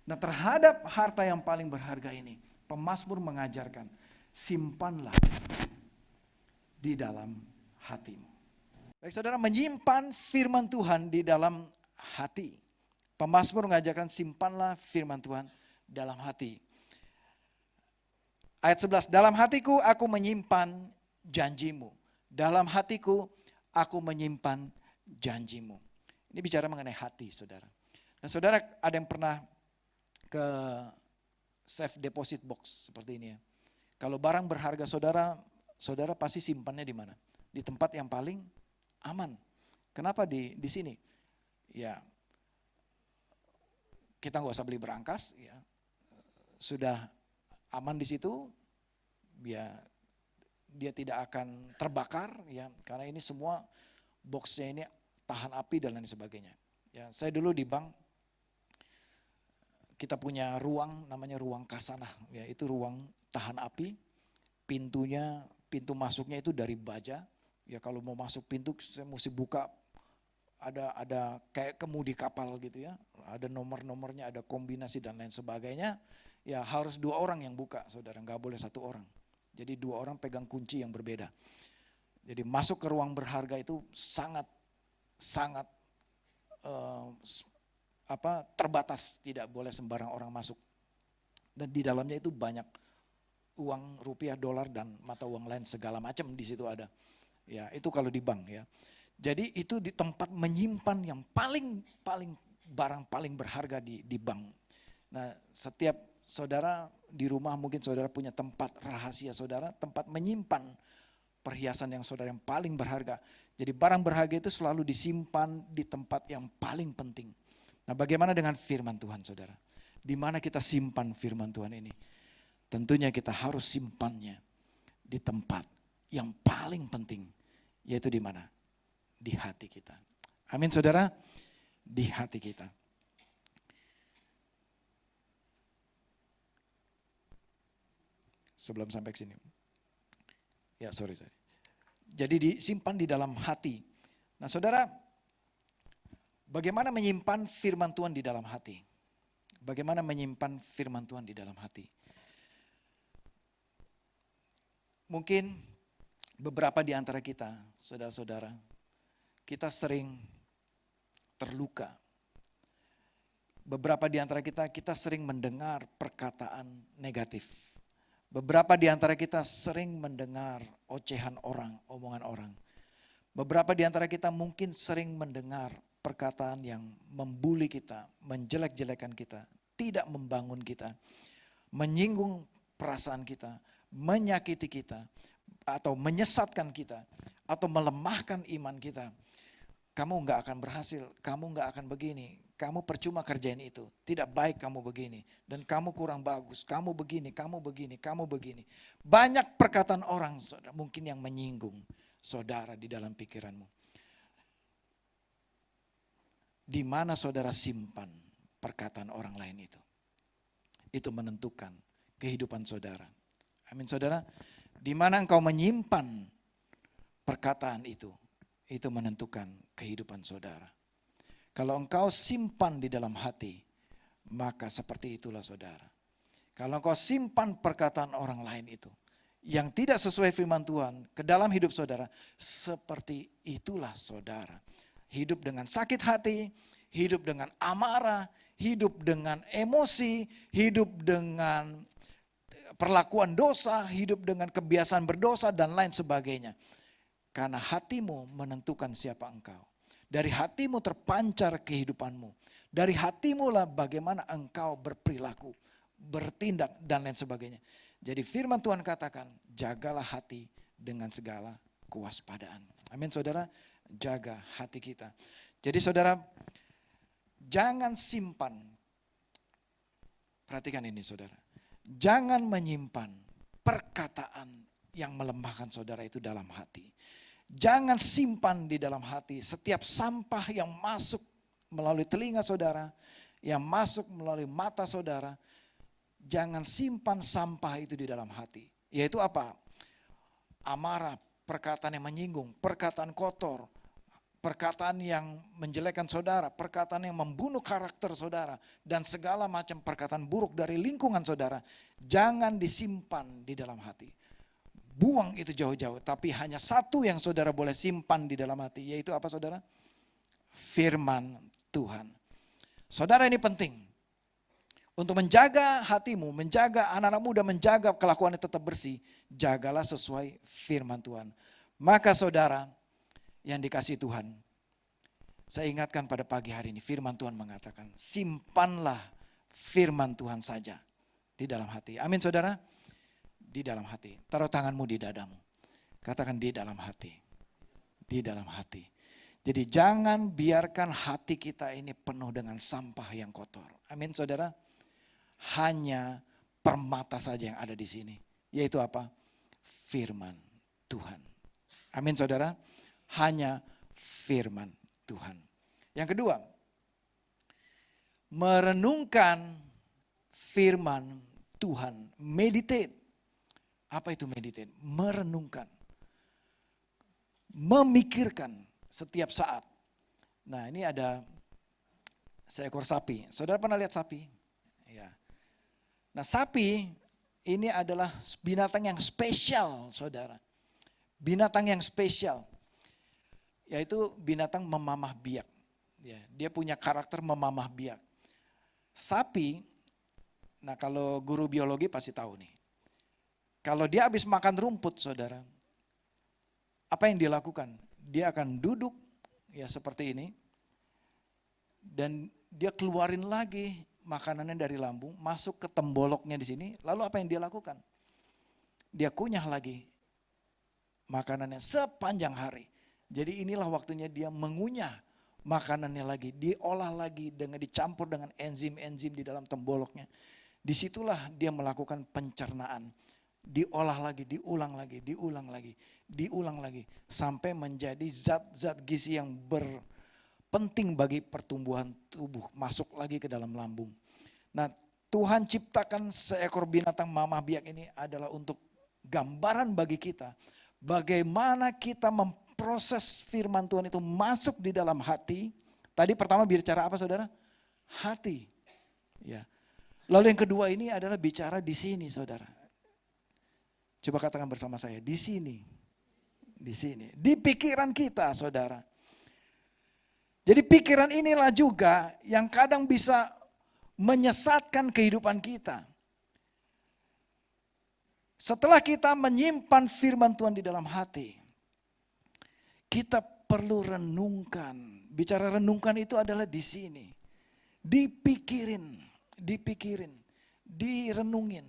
Speaker 5: Nah, terhadap harta yang paling berharga ini, pemazmur mengajarkan, simpanlah di dalam hatimu. Baik, saudara, menyimpan firman Tuhan di dalam hati. Pemazmur mengajarkan simpanlah firman Tuhan dalam hati. Ayat 11, dalam hatiku aku menyimpan janjimu. Dalam hatiku aku menyimpan janjimu. Ini bicara mengenai hati, saudara. Nah, saudara, ada yang pernah ke safe deposit box seperti ini ya. Kalau barang berharga saudara, saudara pasti simpannya di mana? Di tempat yang paling aman. Kenapa di sini? Ya, kita nggak usah beli berangkas, ya. Sudah aman di situ, ya, dia tidak akan terbakar, ya, karena ini semua boxnya ini tahan api dan lain sebagainya. Ya, saya dulu di bank, kita punya ruang namanya ruang kasanah, ya, itu ruang tahan api. Pintu masuknya itu dari baja. Ya, kalau mau masuk pintu saya mesti buka, ada kayak kemudi kapal gitu ya, ada nomor-nomornya, ada kombinasi dan lain sebagainya. Ya, harus 2 orang yang buka, saudara, nggak boleh 1 orang. Jadi 2 orang pegang kunci yang berbeda. Jadi masuk ke ruang berharga itu sangat terbatas, tidak boleh sembarang orang masuk. Dan di dalamnya itu banyak uang rupiah, dolar dan mata uang lain segala macam di situ ada. Ya, itu kalau di bank ya. Jadi itu di tempat menyimpan yang barang paling berharga di bank. Nah, setiap saudara di rumah mungkin saudara punya tempat rahasia saudara, tempat menyimpan perhiasan yang saudara yang paling berharga. Jadi barang berharga itu selalu disimpan di tempat yang paling penting. Nah, bagaimana dengan firman Tuhan saudara? Di mana kita simpan firman Tuhan ini? Tentunya kita harus simpannya di tempat yang paling penting, yaitu di mana? Di hati kita. Amin saudara, di hati kita. Sebelum sampai ke sini. Ya, sorry. Jadi disimpan di dalam hati. Nah saudara, bagaimana menyimpan firman Tuhan di dalam hati? Bagaimana menyimpan firman Tuhan di dalam hati? Mungkin beberapa di antara kita, saudara-saudara, kita sering terluka. Beberapa di antara kita sering mendengar perkataan negatif. Beberapa di antara kita sering mendengar ocehan orang, omongan orang. Beberapa di antara kita mungkin sering mendengar perkataan yang membuli kita, menjelek-jelekan kita, tidak membangun kita, menyinggung perasaan kita, menyakiti kita, atau menyesatkan kita, atau melemahkan iman kita. Kamu nggak akan berhasil, kamu nggak akan begini, kamu percuma kerjain itu, tidak baik kamu begini, dan kamu kurang bagus, kamu begini, kamu begini, kamu begini. Banyak perkataan orang saudara, mungkin yang menyinggung saudara di dalam pikiranmu. Di mana saudara simpan perkataan orang lain itu? Itu menentukan kehidupan saudara. Amin saudara, di mana engkau menyimpan perkataan itu menentukan kehidupan saudara. Kalau engkau simpan di dalam hati, maka seperti itulah saudara. Kalau engkau simpan perkataan orang lain itu, yang tidak sesuai firman Tuhan ke dalam hidup saudara, seperti itulah saudara. Hidup dengan sakit hati, hidup dengan amarah, hidup dengan emosi, hidup dengan perlakuan dosa, hidup dengan kebiasaan berdosa dan lain sebagainya. Karena hatimu menentukan siapa engkau. Dari hatimu terpancar kehidupanmu. Dari hatimu lah bagaimana engkau berperilaku, bertindak dan lain sebagainya. Jadi firman Tuhan katakan, jagalah hati dengan segala kewaspadaan. Amin saudara, jaga hati kita. Jadi saudara, jangan simpan. Perhatikan ini saudara. Jangan menyimpan perkataan yang melemahkan saudara itu dalam hati. Jangan simpan di dalam hati setiap sampah yang masuk melalui telinga saudara, yang masuk melalui mata saudara. Jangan simpan sampah itu di dalam hati. Yaitu apa? Amarah, perkataan yang menyinggung, perkataan kotor, perkataan yang menjelekkan saudara, perkataan yang membunuh karakter saudara, dan segala macam perkataan buruk dari lingkungan saudara. Jangan disimpan di dalam hati. Buang itu jauh-jauh, tapi hanya satu yang saudara boleh simpan di dalam hati, yaitu apa saudara? Firman Tuhan. Saudara, ini penting. Untuk menjaga hatimu, menjaga anak-anak muda, menjaga kelakuannya tetap bersih, jagalah sesuai firman Tuhan. Maka saudara yang dikasihi Tuhan, saya ingatkan pada pagi hari ini, firman Tuhan mengatakan, simpanlah firman Tuhan saja di dalam hati. Amin saudara. Di dalam hati. Taruh tanganmu di dadamu. Katakan di dalam hati. Di dalam hati. Jadi jangan biarkan hati kita ini penuh dengan sampah yang kotor. Amin saudara. Hanya permata saja yang ada di sini. Yaitu apa? Firman Tuhan. Amin saudara. Hanya firman Tuhan. Yang kedua. Merenungkan firman Tuhan. Meditate. Apa itu meditate? Merenungkan. Memikirkan setiap saat. Nah ini ada seekor sapi. Saudara pernah lihat sapi? Ya. Nah sapi ini adalah binatang yang spesial saudara. Binatang yang spesial. Yaitu binatang memamah biak. Ya, dia punya karakter memamah biak. Sapi, nah kalau guru biologi pasti tahu nih. Kalau dia habis makan rumput saudara, apa yang dia lakukan? Dia akan duduk ya seperti ini. Dan dia keluarin lagi makanannya dari lambung, masuk ke temboloknya di sini, lalu apa yang dia lakukan? Dia kunyah lagi makanannya sepanjang hari. Jadi inilah waktunya dia mengunyah makanannya lagi, diolah lagi dengan dicampur dengan enzim-enzim di dalam temboloknya. Disitulah dia melakukan pencernaan. Diolah lagi, diulang lagi, diulang lagi, diulang lagi. Sampai menjadi zat-zat gizi yang penting bagi pertumbuhan tubuh. Masuk lagi ke dalam lambung. Nah, Tuhan ciptakan seekor binatang mamah biak ini adalah untuk gambaran bagi kita. Bagaimana kita memproses firman Tuhan itu masuk di dalam hati. Tadi pertama bicara apa saudara? Hati. Ya. Lalu yang kedua ini adalah bicara di sini saudara. Coba katakan bersama saya, di sini. Di sini. Di pikiran kita saudara. Jadi pikiran inilah juga yang kadang bisa menyesatkan kehidupan kita. Setelah kita menyimpan firman Tuhan di dalam hati, kita perlu renungkan. Bicara renungkan itu adalah di sini. Dipikirin, direnungin,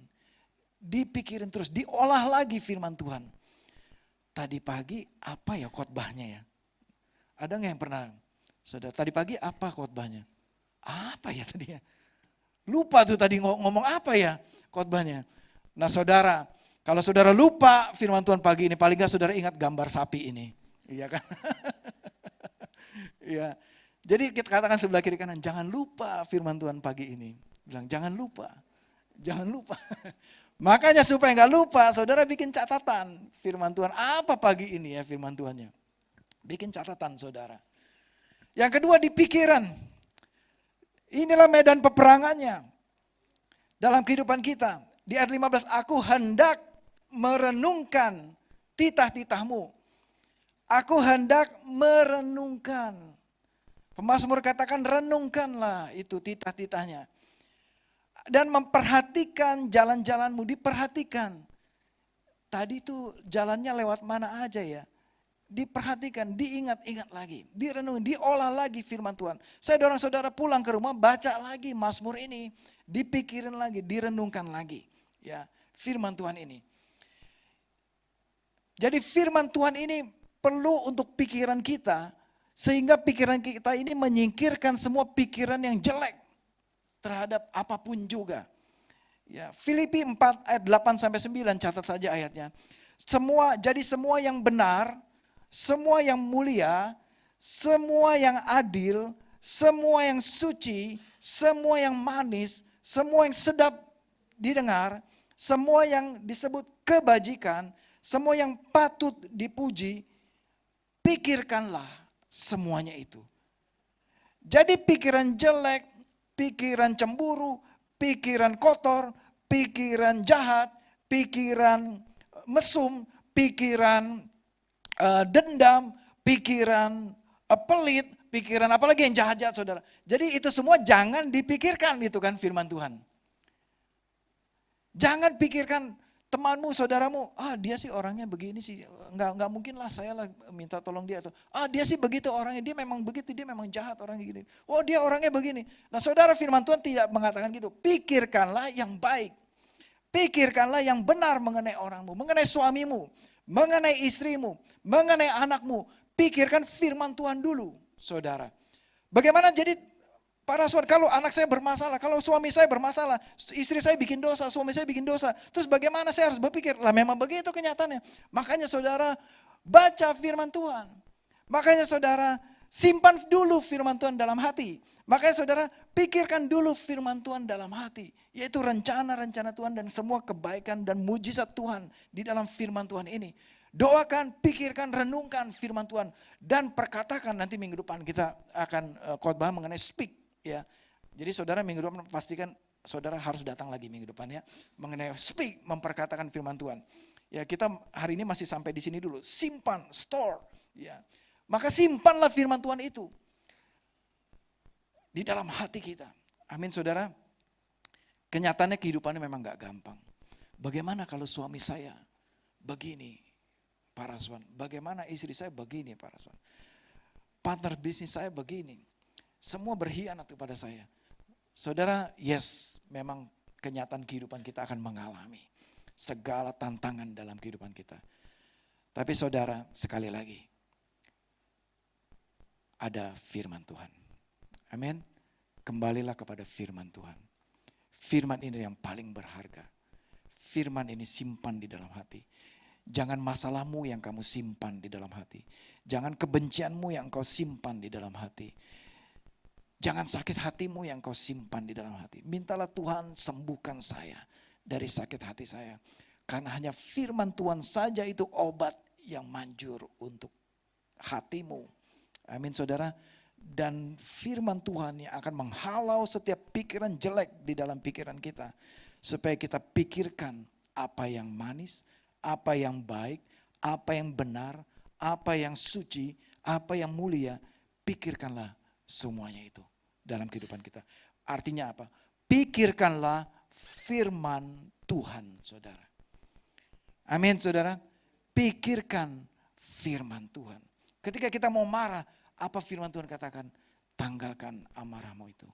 Speaker 5: dipikirin terus, diolah lagi firman Tuhan. Tadi pagi apa ya khotbahnya ya? Ada nggak yang pernah? Saudara, tadi pagi apa khotbahnya? Apa ya tadinya? Lupa tuh tadi ngomong apa ya khotbahnya. Nah saudara, kalau saudara lupa firman Tuhan pagi ini, paling nggak saudara ingat gambar sapi ini. Iya kan? Iya. Jadi kita katakan sebelah kiri kanan, jangan lupa firman Tuhan pagi ini. Bilang jangan lupa, jangan lupa. Makanya supaya nggak lupa, saudara bikin catatan firman Tuhan. Apa pagi ini ya firman Tuhannya? Bikin catatan saudara. Yang kedua di pikiran. Inilah medan peperangannya dalam kehidupan kita. Di ayat 15, aku hendak merenungkan titah-titahmu. Aku hendak merenungkan. Pemazmur katakan renungkanlah itu titah-titahnya. Dan memperhatikan jalan-jalanmu, diperhatikan. Tadi tuh jalannya lewat mana aja ya. Diperhatikan, diingat-ingat lagi, direnungi, diolah lagi firman Tuhan. Saya dorong saudara pulang ke rumah, baca lagi Mazmur ini, dipikirin lagi, direnungkan lagi. Ya, firman Tuhan ini. Jadi firman Tuhan ini perlu untuk pikiran kita, sehingga pikiran kita ini menyingkirkan semua pikiran yang jelek terhadap apapun juga. Ya, Filipi 4 ayat 8-9, catat saja ayatnya. Jadi semua yang benar, semua yang mulia, semua yang adil, semua yang suci, semua yang manis, semua yang sedap didengar, semua yang disebut kebajikan, semua yang patut dipuji, pikirkanlah semuanya itu. Jadi pikiran jelek, pikiran cemburu, pikiran kotor, pikiran jahat, pikiran mesum, pikiran dendam, pikiran pelit, pikiran apalagi yang jahat-jahat saudara. Jadi itu semua jangan dipikirkan, itu kan firman Tuhan. Jangan pikirkan temanmu, saudaramu, dia sih orangnya begini sih, nggak mungkin lah saya lah minta tolong dia. Atau dia sih begitu orangnya, dia memang begitu, dia memang jahat orangnya gini. Oh dia orangnya begini. Nah saudara, firman Tuhan tidak mengatakan gitu. Pikirkanlah yang baik. Pikirkanlah yang benar mengenai orangmu, mengenai suamimu, mengenai istrimu, mengenai anakmu. Pikirkan firman Tuhan dulu, saudara. Bagaimana jadi para suami, kalau anak saya bermasalah, kalau suami saya bermasalah, istri saya bikin dosa, suami saya bikin dosa, terus bagaimana saya harus berpikir? Lah memang begitu kenyataannya. Makanya saudara baca firman Tuhan. Makanya saudara simpan dulu firman Tuhan dalam hati. Makanya saudara pikirkan dulu firman Tuhan dalam hati. Yaitu rencana-rencana Tuhan dan semua kebaikan dan mujizat Tuhan di dalam firman Tuhan ini. Doakan, pikirkan, renungkan firman Tuhan. Dan perkatakan, nanti minggu depan kita akan khotbah mengenai speak. Ya. Jadi saudara minggu depan pastikan saudara harus datang lagi minggu depan ya. Mengenai speak, memperkatakan firman Tuhan. Ya, kita hari ini masih sampai di sini dulu. Simpan, store. Ya. Maka simpanlah firman Tuhan itu di dalam hati kita. Amin saudara. Kenyataannya kehidupannya memang gak gampang. Bagaimana kalau suami saya begini, para suan. Bagaimana istri saya begini, para suan. Partner bisnis saya begini. Semua berkhianat kepada saya. Saudara, yes, memang kenyataan kehidupan kita akan mengalami segala tantangan dalam kehidupan kita. Tapi saudara, sekali lagi, ada firman Tuhan. Amin. Kembalilah kepada firman Tuhan. Firman ini yang paling berharga. Firman ini simpan di dalam hati. Jangan masalahmu yang kamu simpan di dalam hati. Jangan kebencianmu yang kau simpan di dalam hati. Jangan sakit hatimu yang kau simpan di dalam hati. Mintalah Tuhan sembuhkan saya dari sakit hati saya. Karena hanya firman Tuhan saja itu obat yang manjur untuk hatimu. Amin saudara. Dan firman Tuhan yang akan menghalau setiap pikiran jelek di dalam pikiran kita. Supaya kita pikirkan apa yang manis, apa yang baik, apa yang benar, apa yang suci, apa yang mulia. Pikirkanlah semuanya itu dalam kehidupan kita. Artinya apa? Pikirkanlah firman Tuhan saudara. Amin saudara. Pikirkan firman Tuhan. Ketika kita mau marah, apa firman Tuhan katakan? Tanggalkan amarahmu itu.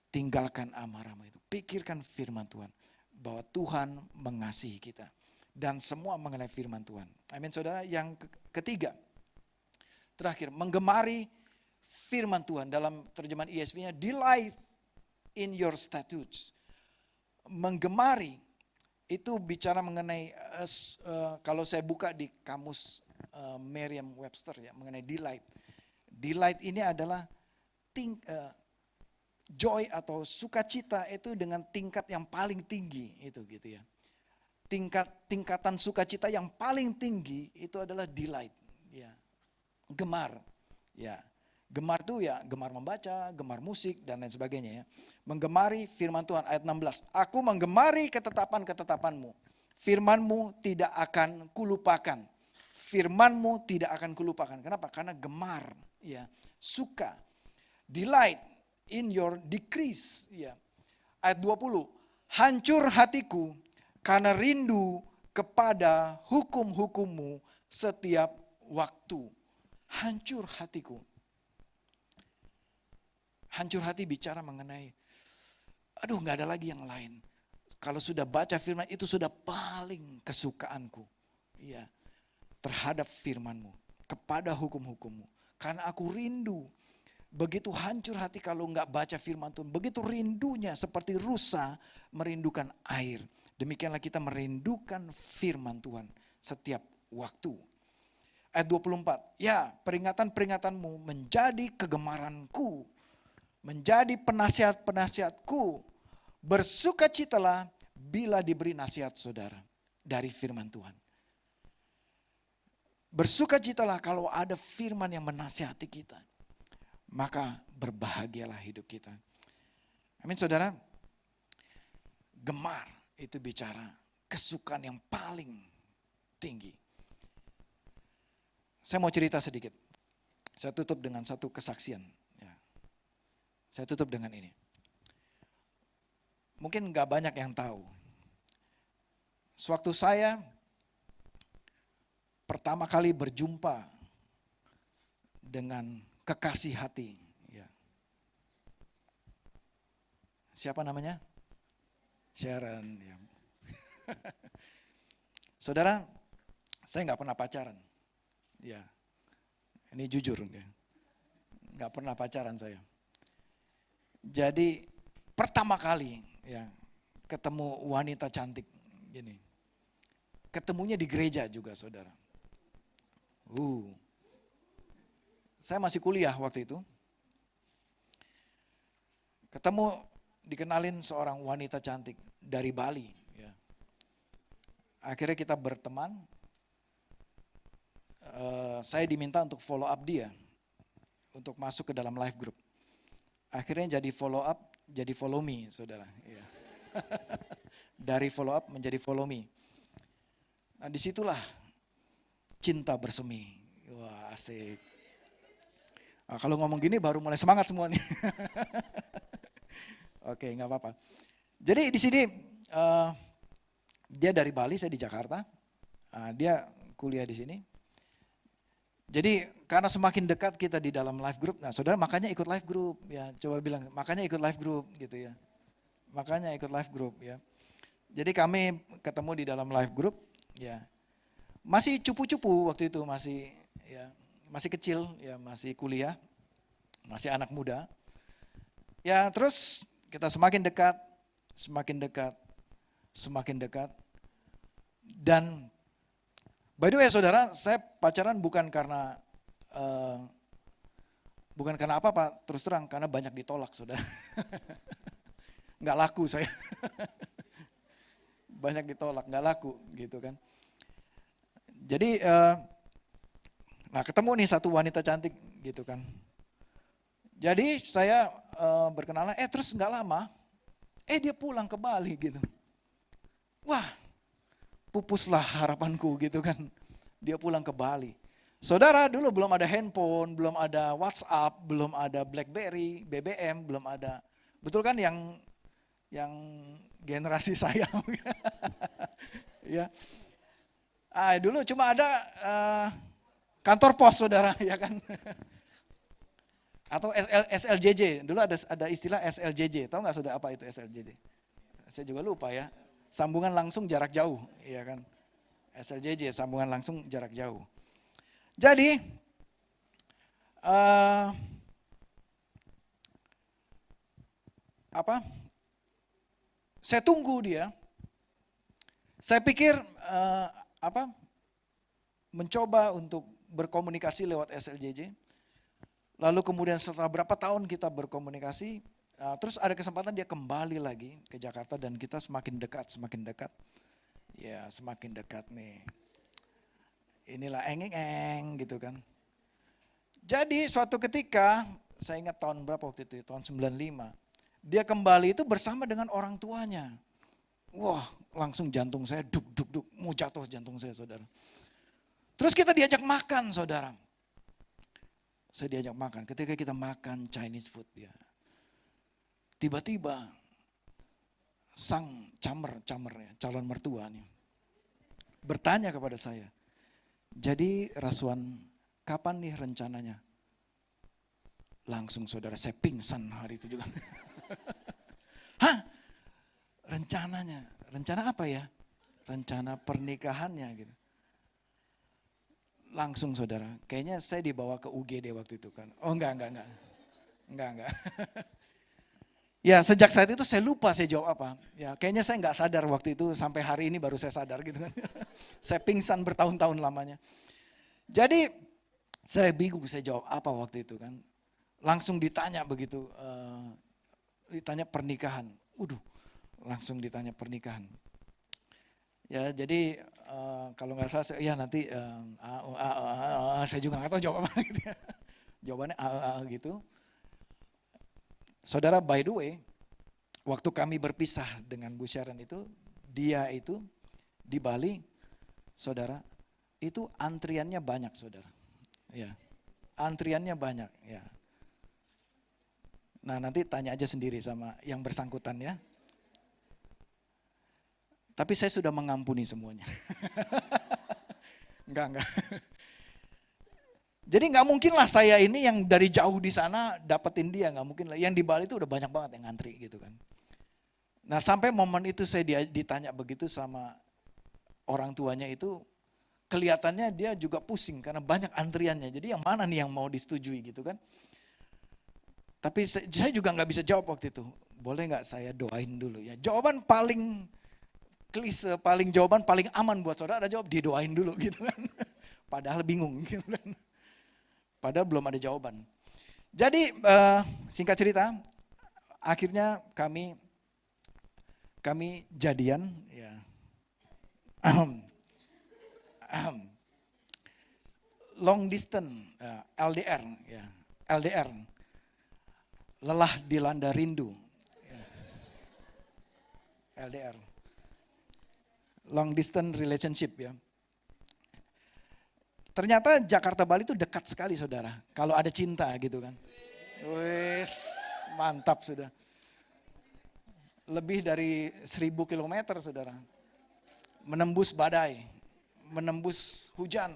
Speaker 5: Tinggalkan amarahmu itu. Pikirkan firman Tuhan. Bahwa Tuhan mengasihi kita. Dan semua mengenai firman Tuhan. Amin saudara. Yang ketiga. Terakhir. Menggemari firman Tuhan. Dalam terjemahan ESV-nya. Delight in your statutes. Menggemari. Itu bicara mengenai. Kalau saya buka di kamus Merriam-Webster ya. Mengenai delight. Delight ini adalah joy atau sukacita itu dengan tingkat yang paling tinggi itu gitu ya. Tingkatan sukacita yang paling tinggi itu adalah delight ya. Gemar ya. Gemar itu ya gemar membaca, gemar musik dan lain sebagainya ya. Menggemari firman Tuhan ayat 16. Aku menggemari ketetapan-ketetapanmu. Firman-Mu tidak akan kulupakan. Firman-Mu tidak akan kulupakan. Kenapa? Karena gemar, ya, suka, delight in your decrease, ya. Ayat 20, hancur hatiku karena rindu kepada hukum-hukum-Mu setiap waktu. Hancur hatiku. Hancur hati bicara mengenai, aduh gak ada lagi yang lain. Kalau sudah baca firman itu sudah paling kesukaanku, ya. Terhadap firman-Mu, kepada hukum-hukum-Mu. Karena aku rindu, begitu hancur hati kalau enggak baca firman Tuhan. Begitu rindunya seperti rusa merindukan air. Demikianlah kita merindukan firman Tuhan setiap waktu. Ayat 24, ya peringatan-peringatanmu menjadi kegemaranku. Menjadi penasihat-penasihatku. Bersukacitalah bila diberi nasihat saudara dari firman Tuhan. Bersukacitalah kalau ada firman yang menasihati kita. Maka berbahagialah hidup kita. Amin saudara. Gemar itu bicara kesukaan yang paling tinggi. Saya mau cerita sedikit. Saya tutup dengan satu kesaksian. Ya. Saya tutup dengan ini. Mungkin gak banyak yang tahu. Sewaktu saya pertama kali berjumpa dengan kekasih hati. Ya. Siapa namanya? Sharon. Ya. Saudara, saya nggak pernah pacaran. Ya, ini jujur. Ya. Nggak pernah pacaran saya. Jadi pertama kali ya ketemu wanita cantik gini. Ketemunya di gereja juga saudara. Saya masih kuliah waktu itu. Ketemu, dikenalin seorang wanita cantik dari Bali. Ya. Akhirnya kita berteman. Saya diminta untuk follow up dia. Untuk masuk ke dalam live group. Akhirnya jadi follow up, jadi follow me saudara. Ya. Dari follow up menjadi follow me. Nah disitulah cinta bersemi. Wah asik. Nah, kalau ngomong gini baru mulai semangat semua nih. Oke gak apa-apa. Jadi di sini dia dari Bali, saya di Jakarta. Dia kuliah di sini. Jadi karena semakin dekat kita di dalam life group, nah saudara makanya ikut life group ya, coba bilang makanya ikut life group gitu ya. Makanya ikut life group ya. Jadi kami ketemu di dalam life group ya. Masih cupu-cupu waktu itu, masih kecil ya, masih kuliah, masih anak muda. Ya terus kita semakin dekat, semakin dekat, semakin dekat. Dan by the way saudara, saya pacaran bukan karena apa Pak, terus terang karena banyak ditolak saudara. Nggak laku saya. Banyak ditolak, nggak laku gitu kan. Jadi, nah ketemu nih satu wanita cantik gitu kan. Jadi saya berkenalan, terus nggak lama, dia pulang ke Bali gitu. Wah, pupuslah harapanku gitu kan. Dia pulang ke Bali. Saudara, dulu belum ada handphone, belum ada WhatsApp, belum ada BlackBerry, BBM, belum ada. Betul kan yang generasi saya. Ya. Dulu cuma ada kantor pos saudara, ya kan. Atau SLJJ, dulu ada istilah SLJJ, tahu nggak saudara apa itu SLJJ? Saya juga lupa ya, sambungan langsung jarak jauh, ya kan. SLJJ, sambungan langsung jarak jauh. Jadi, saya tunggu dia. Saya pikir mencoba untuk berkomunikasi lewat SLJJ. Lalu kemudian setelah berapa tahun kita berkomunikasi, terus ada kesempatan dia kembali lagi ke Jakarta dan kita semakin dekat, semakin dekat. Ya semakin dekat nih. Inilah eng gitu kan. Jadi suatu ketika, saya ingat tahun berapa waktu itu, tahun 95. Dia kembali itu bersama dengan orang tuanya. Wah, langsung jantung saya duk, mau jatuh jantung saya saudara. Terus kita diajak makan saudara. Saya diajak makan, ketika kita makan Chinese food ya. Tiba-tiba sang camer ya, calon mertua nih. Bertanya kepada saya, jadi Raswan kapan nih rencananya? Langsung saudara saya pingsan hari itu juga. Hah? Rencananya, rencana apa ya? Rencana pernikahannya gitu. Langsung saudara, kayaknya saya dibawa ke UGD waktu itu kan. Oh enggak. Ya sejak saat itu saya lupa saya jawab apa. Ya kayaknya saya enggak sadar waktu itu, sampai hari ini baru saya sadar gitu kan. Saya pingsan bertahun-tahun lamanya. Jadi saya bingung saya jawab apa waktu itu kan. Langsung ditanya begitu, ditanya pernikahan. Langsung ditanya pernikahan. Ya jadi kalau nggak salah, ya nanti saya juga nggak tahu jawab apa gitu ya. Jawabannya gitu. Saudara, by the way, waktu kami berpisah dengan Bu Sharon itu, dia itu di Bali, saudara, itu antriannya banyak saudara. Ya, antriannya banyak ya. Nah nanti tanya aja sendiri sama yang bersangkutan ya. Tapi saya sudah mengampuni semuanya. Enggak. Jadi nggak mungkin lah saya ini yang dari jauh di sana dapetin dia, nggak mungkin lah. Yang di Bali itu udah banyak banget yang ngantri gitu kan. Nah sampai momen itu saya ditanya begitu sama orang tuanya itu, kelihatannya dia juga pusing karena banyak antriannya. Jadi yang mana nih yang mau disetujui gitu kan. Tapi saya juga nggak bisa jawab waktu itu. Boleh nggak saya doain dulu ya. Jawaban paling klise, jawaban paling aman buat saudara, jawab didoain dulu gitu kan. Padahal bingung gitu kan. Padahal belum ada jawaban. Jadi singkat cerita, akhirnya kami jadian ya. Long distance LDR ya. LDR. Lelah dilanda rindu. Ya. LDR. Long distance relationship ya. Ternyata Jakarta Bali itu dekat sekali saudara. Kalau ada cinta gitu kan. Wes, mantap sudah. Lebih dari 1000 kilometer saudara. Menembus badai, menembus hujan,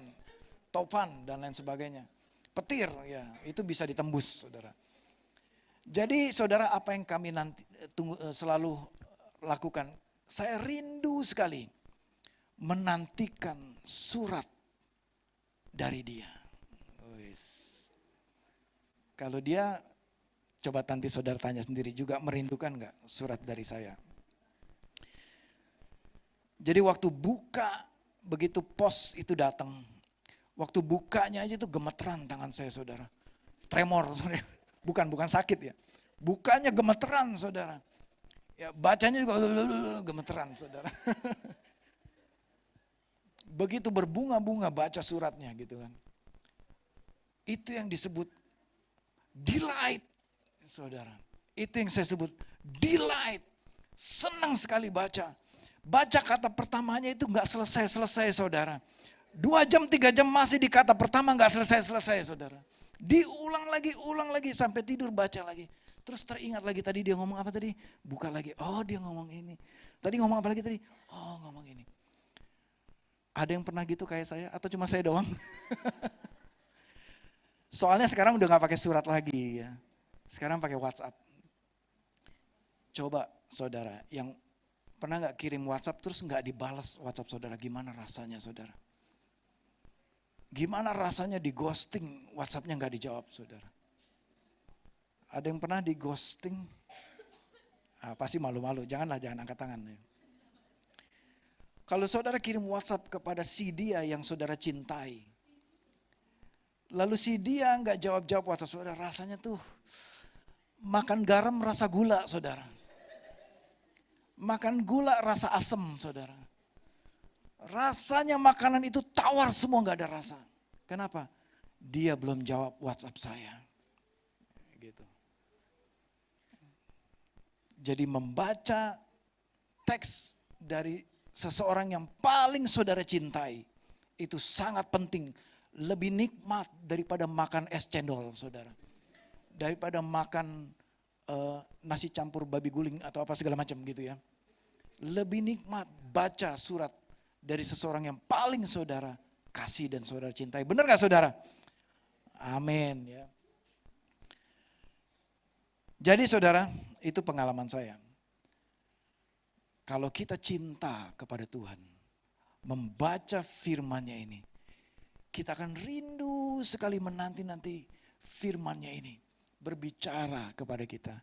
Speaker 5: topan dan lain sebagainya. Petir, ya itu bisa ditembus, saudara. Jadi saudara, apa yang kami nanti selalu lakukan, saya rindu sekali menantikan surat dari dia. Kalau dia, coba nanti saudara tanya sendiri, juga merindukan nggak surat dari saya? Jadi waktu buka, begitu pos itu datang, waktu bukanya aja itu gemeteran tangan saya, saudara. Tremor, saudara. Bukan sakit ya. Bukanya gemeteran, saudara. Ya, bacanya juga gemeteran, saudara. Begitu berbunga-bunga baca suratnya gitu kan. Itu yang disebut delight, saudara. Itu yang saya sebut delight. Senang sekali baca. Baca kata pertamanya itu nggak selesai-selesai, saudara. 2 jam, 3 jam masih di kata pertama nggak selesai-selesai, saudara. Diulang lagi sampai tidur baca lagi. Terus teringat lagi tadi dia ngomong apa tadi? Buka lagi, oh dia ngomong ini. Tadi ngomong apa lagi tadi? Oh ngomong ini. Ada yang pernah gitu kayak saya atau cuma saya doang? Soalnya sekarang udah nggak pakai surat lagi ya. Sekarang pakai WhatsApp. Coba saudara yang pernah nggak kirim WhatsApp terus nggak dibalas WhatsApp saudara, gimana rasanya saudara? Gimana rasanya di ghosting, WhatsAppnya nggak dijawab saudara? Ada yang pernah di ghosting? Pasti malu-malu, jangan angkat tangan. Ya. Kalau saudara kirim WhatsApp kepada si dia yang saudara cintai, lalu si dia nggak jawab WhatsApp saudara, rasanya tuh makan garam rasa gula saudara. Makan gula rasa asem saudara. Rasanya makanan itu tawar semua, nggak ada rasa. Kenapa? Dia belum jawab WhatsApp saya. Gitu. Jadi membaca teks dari seseorang yang paling saudara cintai itu sangat penting. Lebih nikmat daripada makan es cendol saudara. Daripada makan nasi campur babi guling atau apa segala macam gitu ya. Lebih nikmat baca surat dari seseorang yang paling saudara kasih dan saudara cintai. Benar gak saudara? Amin ya. Jadi saudara, itu pengalaman saya. Kalau kita cinta kepada Tuhan, membaca firman-Nya ini, kita akan rindu sekali menanti-nanti firman-Nya ini berbicara kepada kita.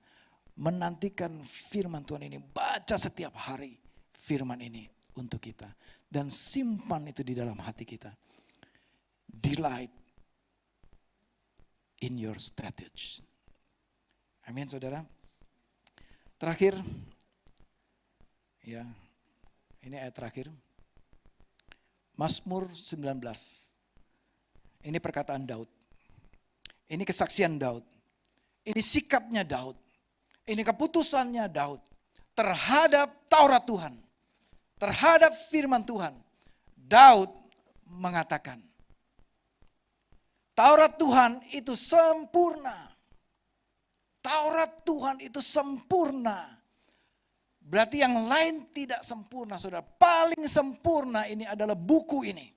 Speaker 5: Menantikan firman Tuhan ini, baca setiap hari firman ini untuk kita. Dan simpan itu di dalam hati kita. Delight in your strategy. Amin saudara. Terakhir, ya ini ayat terakhir. Mazmur 19. Ini perkataan Daud. Ini kesaksian Daud. Ini sikapnya Daud. Ini keputusannya Daud terhadap Taurat Tuhan, terhadap firman Tuhan. Daud mengatakan, Taurat Tuhan itu sempurna. Taurat Tuhan itu sempurna. Berarti yang lain tidak sempurna, saudara. Paling sempurna ini adalah buku ini.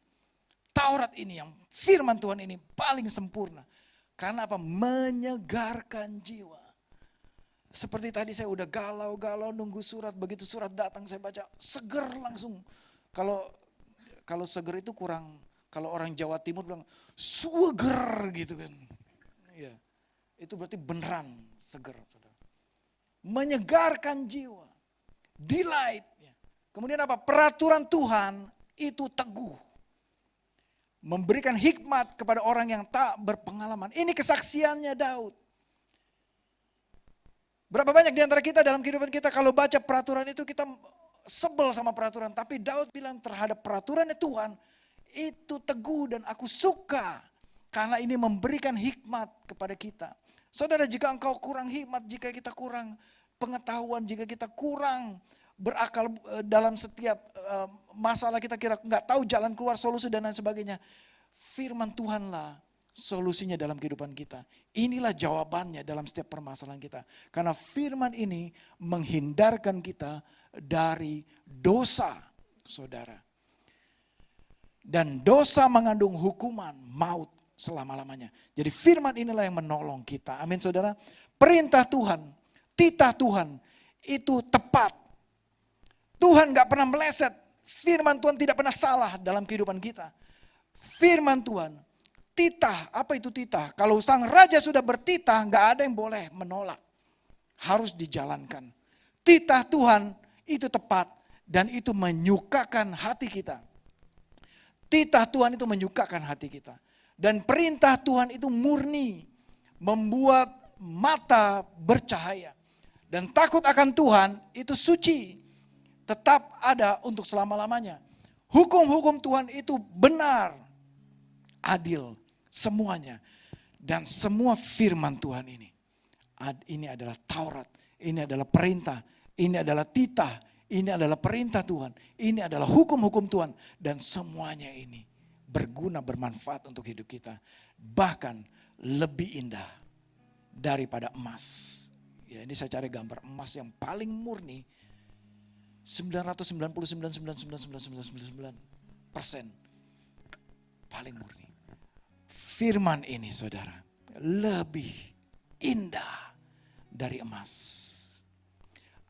Speaker 5: Taurat ini, yang firman Tuhan ini paling sempurna. Karena apa? Menyegarkan jiwa. Seperti tadi saya udah galau-galau nunggu surat, begitu surat datang saya baca, seger langsung. Kalau seger itu kurang, kalau orang Jawa Timur bilang suger gitu kan. Ya, itu berarti beneran seger. Saudara. Menyegarkan jiwa, delight. Kemudian apa? Peraturan Tuhan itu teguh. Memberikan hikmat kepada orang yang tak berpengalaman. Ini kesaksiannya Daud. Berapa banyak di antara kita dalam kehidupan kita kalau baca peraturan itu kita sebel sama peraturan. Tapi Daud bilang terhadap peraturannya Tuhan itu teguh dan aku suka. Karena ini memberikan hikmat kepada kita. Saudara, jika engkau kurang hikmat, jika kita kurang pengetahuan, jika kita kurang berakal dalam setiap masalah kita kira nggak tahu jalan keluar, solusi dan lain sebagainya. Firman Tuhanlah solusinya dalam kehidupan kita. Inilah jawabannya dalam setiap permasalahan kita. Karena firman ini menghindarkan kita dari dosa, saudara. Dan dosa mengandung hukuman maut selama-lamanya. Jadi firman inilah yang menolong kita. Amin saudara. Perintah Tuhan, titah Tuhan itu tepat. Tuhan gak pernah meleset. Firman Tuhan tidak pernah salah dalam kehidupan kita. Firman Tuhan, titah, apa itu titah? Kalau sang raja sudah bertitah, gak ada yang boleh menolak. Harus dijalankan. Titah Tuhan itu tepat dan itu menyukakan hati kita. Titah Tuhan itu menyukakan hati kita. Dan perintah Tuhan itu murni. Membuat mata bercahaya. Dan takut akan Tuhan itu suci. Tetap ada untuk selama-lamanya. Hukum-hukum Tuhan itu benar. Adil. Semuanya. Dan semua firman Tuhan ini. Ini adalah Taurat. Ini adalah perintah. Ini adalah titah. Ini adalah perintah Tuhan. Ini adalah hukum-hukum Tuhan. Dan semuanya ini berguna, bermanfaat untuk hidup kita. Bahkan lebih indah daripada emas. Ya, ini saya cari gambar emas yang paling murni. 999,99999% paling murni. Firman ini saudara lebih indah dari emas.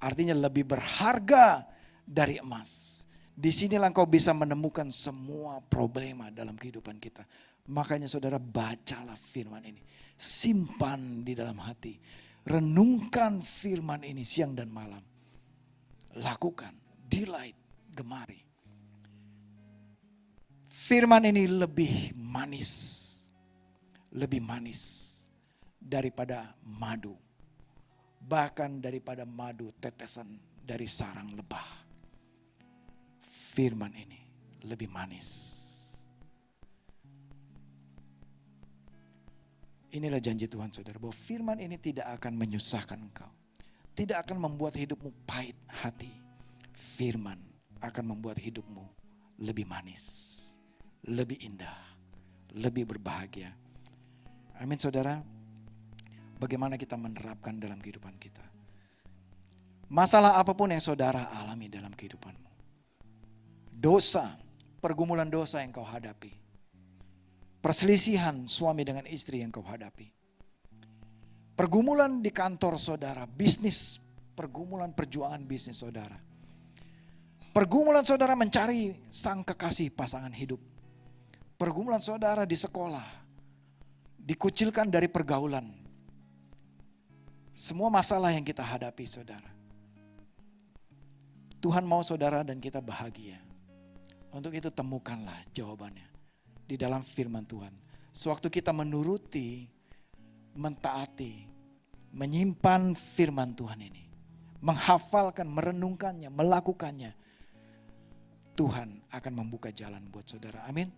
Speaker 5: Artinya lebih berharga dari emas. Disinilah engkau bisa menemukan semua problema dalam kehidupan kita. Makanya saudara bacalah firman ini. Simpan di dalam hati. Renungkan firman ini siang dan malam. Lakukan, delight, gemari. Firman ini lebih manis daripada madu. Bahkan daripada madu tetesan dari sarang lebah. Firman ini lebih manis. Inilah janji Tuhan saudara, bahwa firman ini tidak akan menyusahkan engkau. Tidak akan membuat hidupmu pahit hati. Firman akan membuat hidupmu lebih manis, lebih indah, lebih berbahagia. Amin saudara. Bagaimana kita menerapkan dalam kehidupan kita. Masalah apapun yang saudara alami dalam kehidupanmu. Dosa, pergumulan dosa yang kau hadapi. Perselisihan suami dengan istri yang kau hadapi. Pergumulan di kantor saudara, bisnis, pergumulan perjuangan bisnis saudara. Pergumulan saudara mencari sang kekasih pasangan hidup. Pergumulan saudara di sekolah, dikucilkan dari pergaulan. Semua masalah yang kita hadapi saudara. Tuhan mau saudara dan kita bahagia. Untuk itu temukanlah jawabannya di dalam firman Tuhan. Sewaktu kita menuruti, mentaati, menyimpan firman Tuhan ini. Menghafalkan, merenungkannya, melakukannya. Tuhan akan membuka jalan buat saudara. Amin.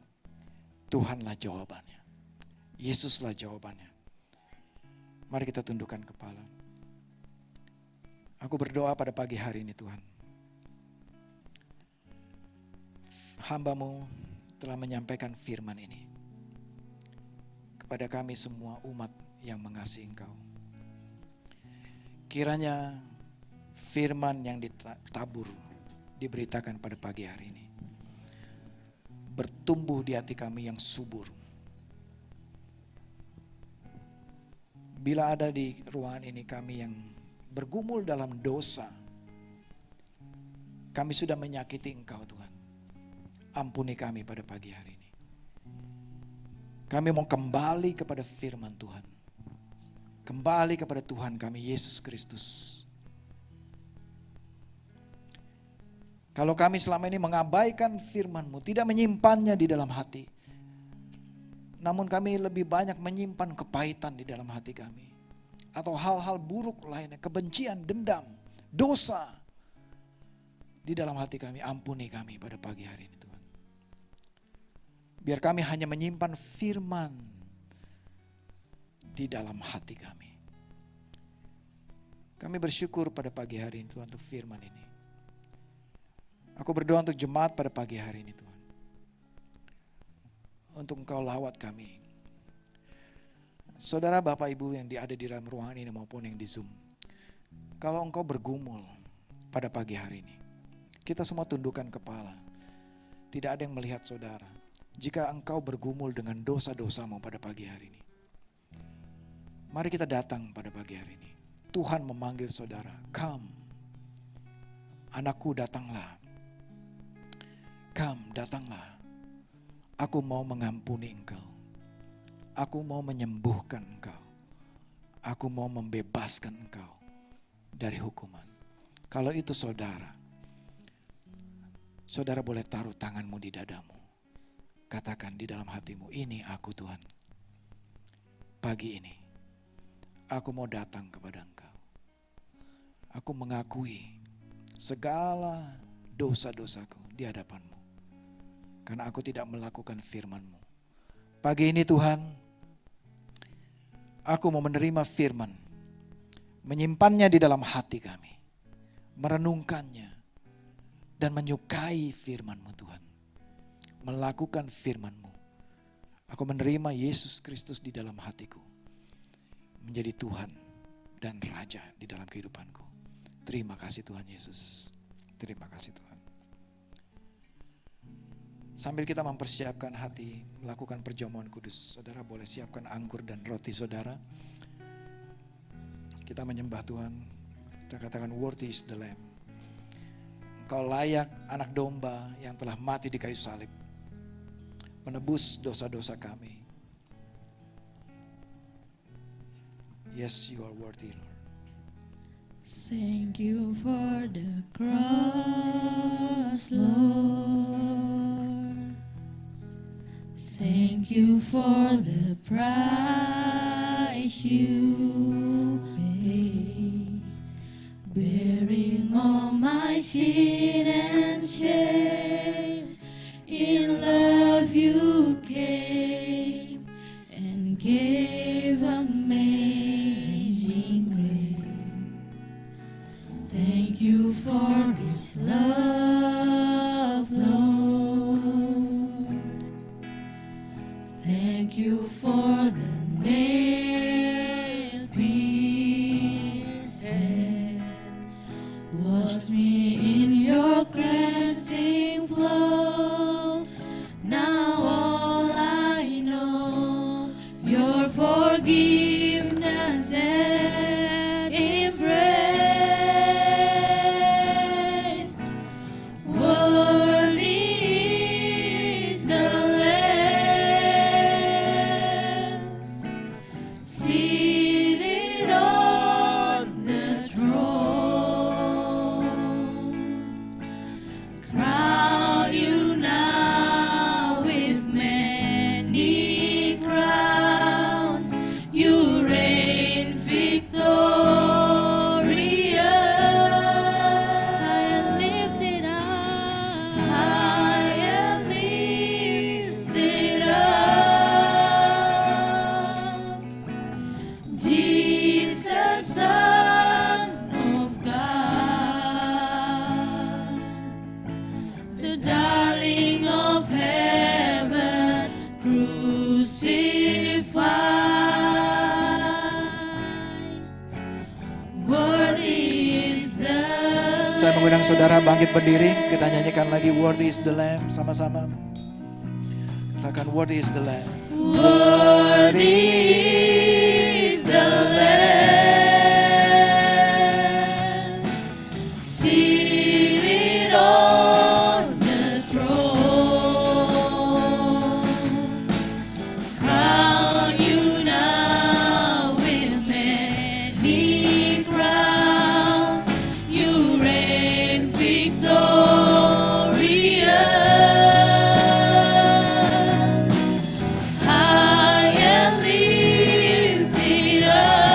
Speaker 5: Tuhanlah jawabannya. Yesuslah jawabannya. Mari kita tundukkan kepala. Aku berdoa pada pagi hari ini Tuhan. Hamba-Mu telah menyampaikan firman ini kepada kami semua umat yang mengasihi Engkau. Kiranya firman yang ditabur, diberitakan pada pagi hari ini, bertumbuh di hati kami yang subur. Bila ada di ruangan ini kami yang bergumul dalam dosa, kami sudah menyakiti Engkau Tuhan. Ampuni kami pada pagi hari ini. Kami mau kembali kepada firman Tuhan. Kembali kepada Tuhan kami Yesus Kristus. Kalau kami selama ini mengabaikan firman-Mu, tidak menyimpannya di dalam hati, namun kami lebih banyak menyimpan kepahitan di dalam hati kami. Atau hal-hal buruk lainnya, kebencian, dendam, dosa di dalam hati kami. Ampuni kami pada pagi hari ini Tuhan. Biar kami hanya menyimpan firman di dalam hati kami. Kami bersyukur pada pagi hari ini Tuhan untuk firman ini. Aku berdoa untuk jemaat pada pagi hari ini Tuhan. Untuk Engkau lawat kami. Saudara Bapak Ibu yang ada di dalam ruangan ini maupun yang di Zoom. Kalau Engkau bergumul pada pagi hari ini, kita semua tundukkan kepala. Tidak ada yang melihat saudara. jika engkau bergumul dengan dosa-dosamu pada pagi hari ini, mari kita datang pada pagi hari ini. Tuhan memanggil saudara, come, anakku datanglah. Come, datanglah. Aku mau mengampuni engkau. Aku mau menyembuhkan engkau. Aku mau membebaskan engkau dari hukuman. Kalau itu saudara, saudara boleh taruh tanganmu di dadamu. Katakan di dalam hatimu, ini aku Tuhan. Pagi ini, aku mau datang kepada engkau. Aku mengakui segala dosa-dosaku di hadapanmu. Karena aku tidak melakukan firman-Mu. Pagi ini Tuhan, aku mau menerima firman. Menyimpannya di dalam hati kami. Merenungkannya. Dan menyukai firman-Mu Tuhan. Melakukan firman-Mu. Aku menerima Yesus Kristus di dalam hatiku. Menjadi Tuhan dan Raja di dalam kehidupanku. Terima kasih Tuhan Yesus. Terima kasih Tuhan. Sambil kita mempersiapkan hati melakukan perjamuan kudus, saudara boleh siapkan anggur dan roti saudara. Kita menyembah Tuhan. Kita katakan worthy is the Lamb. Engkau layak anak domba yang telah mati di kayu salib, menebus dosa-dosa kami. Yes, you are worthy, Lord.
Speaker 2: Thank you for the cross, Lord. Thank you for the price you paid, bearing all my sin and shame. In love you came and gave amazing grace. Thank you for this love, Lord. Thank you for the nail-pierced hands. Wash me in your cleansing flow. Now all I know, your forgiveness and embrace. Worthy is the Lamb, seated on the throne. Crown you now with many crowns. You reign victorious, high and lifted up, high and lifted up. Jesus, Son of God, the darling of heaven, crucified. Worthy is the
Speaker 5: Saya mengundang saudara bangkit berdiri. Kita nyanyikan lagi worthy is the Lamb sama-sama. Katakan worthy is the Lamb.
Speaker 2: Worthy is the Lamb, seated on the throne. Crown you now with many crowns. You reign victorious, high and lifted up.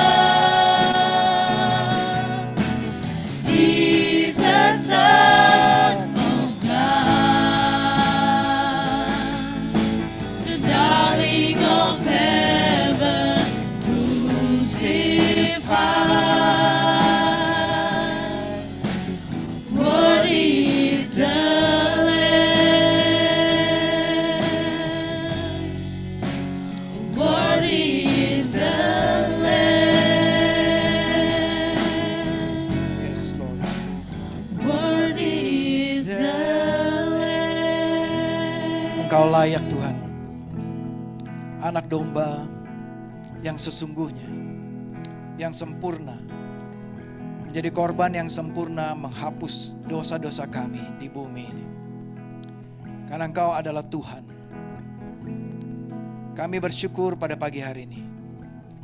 Speaker 5: Engkau layak Tuhan, anak domba yang sesungguhnya, yang sempurna, menjadi korban yang sempurna menghapus dosa-dosa kami di bumi ini. Karena Engkau adalah Tuhan. Kami bersyukur pada pagi hari ini,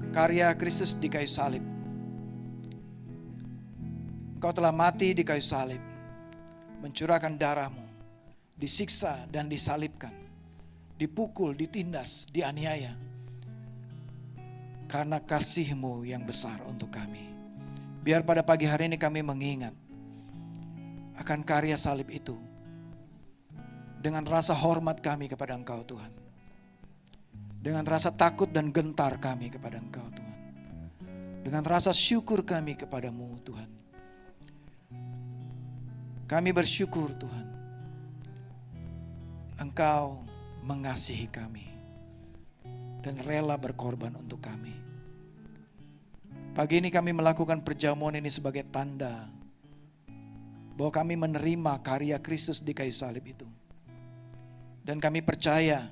Speaker 5: karya Kristus di kayu salib. Engkau telah mati di kayu salib, mencurahkan darah-Mu, disiksa dan disalibkan, dipukul, ditindas, dianiaya. Karena kasih-Mu yang besar untuk kami. Biar pada pagi hari ini kami mengingat akan karya salib itu dengan rasa hormat kami kepada Engkau Tuhan. Dengan rasa takut dan gentar kami kepada Engkau Tuhan. Dengan rasa syukur kami kepadamu Tuhan. Kami bersyukur Tuhan, Engkau mengasihi kami dan rela berkorban untuk kami. Pagi ini kami melakukan perjamuan ini sebagai tanda bahwa kami menerima karya Kristus di kayu salib itu. Dan kami percaya,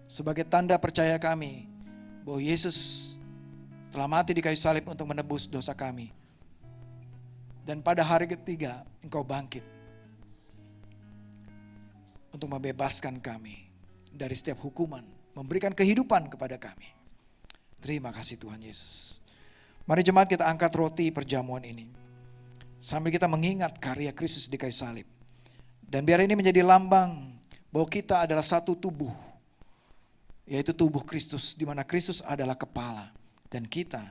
Speaker 5: sebagai tanda percaya kami, bahwa Yesus telah mati di kayu salib untuk menebus dosa kami. Dan pada hari ketiga Engkau bangkit untuk membebaskan kami dari setiap hukuman, memberikan kehidupan kepada kami. Terima kasih Tuhan Yesus. Mari jemaat kita angkat roti perjamuan ini sambil kita mengingat karya Kristus di kayu salib. Dan biar ini menjadi lambang bahwa kita adalah satu tubuh, yaitu tubuh Kristus, di mana Kristus adalah kepala dan kita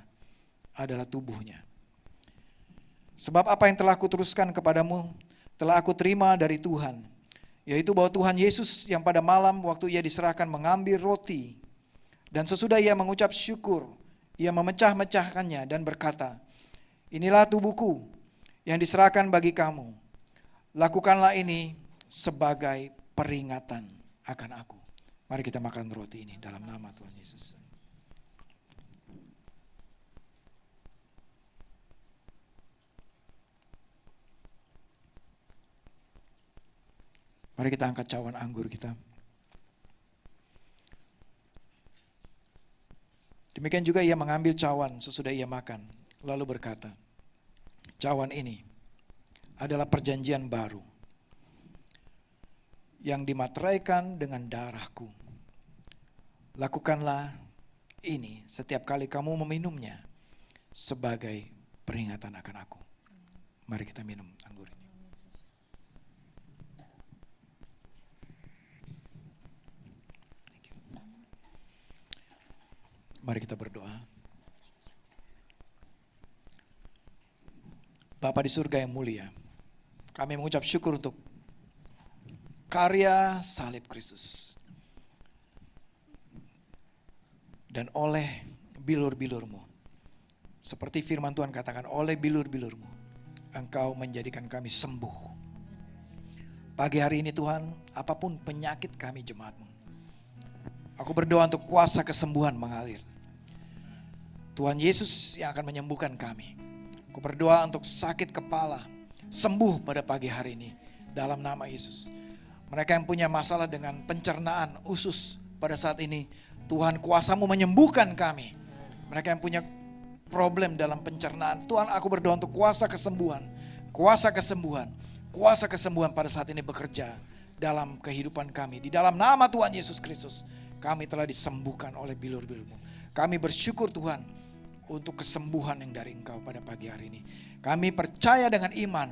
Speaker 5: adalah tubuhnya. Sebab apa yang telah aku teruskan kepadamu telah aku terima dari Tuhan, yaitu bahwa Tuhan Yesus yang pada malam waktu ia diserahkan mengambil roti, dan sesudah ia mengucap syukur, ia memecah-mecahkannya dan berkata, inilah tubuhku yang diserahkan bagi kamu. Lakukanlah ini sebagai peringatan akan aku. Mari kita makan roti ini dalam nama Tuhan Yesus. Mari kita angkat cawan anggur kita. Demikian juga ia mengambil cawan sesudah ia makan, lalu berkata, cawan ini adalah perjanjian baru yang dimateraikan dengan darahku. Lakukanlah ini setiap kali kamu meminumnya sebagai peringatan akan aku. Mari kita minum anggur ini. Mari kita berdoa. Bapa di surga yang mulia, kami mengucap syukur untuk karya salib Kristus. Dan oleh bilur-bilur-Mu, seperti firman Tuhan katakan, oleh bilur-bilur-Mu, Engkau menjadikan kami sembuh. Pagi hari ini Tuhan, apapun penyakit kami jemaat-Mu, aku berdoa untuk kuasa kesembuhan mengalir. Tuhan Yesus yang akan menyembuhkan kami. Aku berdoa untuk sakit kepala sembuh pada pagi hari ini dalam nama Yesus. Mereka yang punya masalah dengan pencernaan usus pada saat ini, Tuhan kuasa-Mu menyembuhkan kami. Mereka yang punya problem dalam pencernaan, Tuhan aku berdoa untuk kuasa kesembuhan. Kuasa kesembuhan. Kuasa kesembuhan pada saat ini bekerja dalam kehidupan kami. Di dalam nama Tuhan Yesus Kristus, kami telah disembuhkan oleh bilur-bilur-Mu. Kami bersyukur Tuhan untuk kesembuhan yang dari Engkau pada pagi hari ini. Kami percaya dengan iman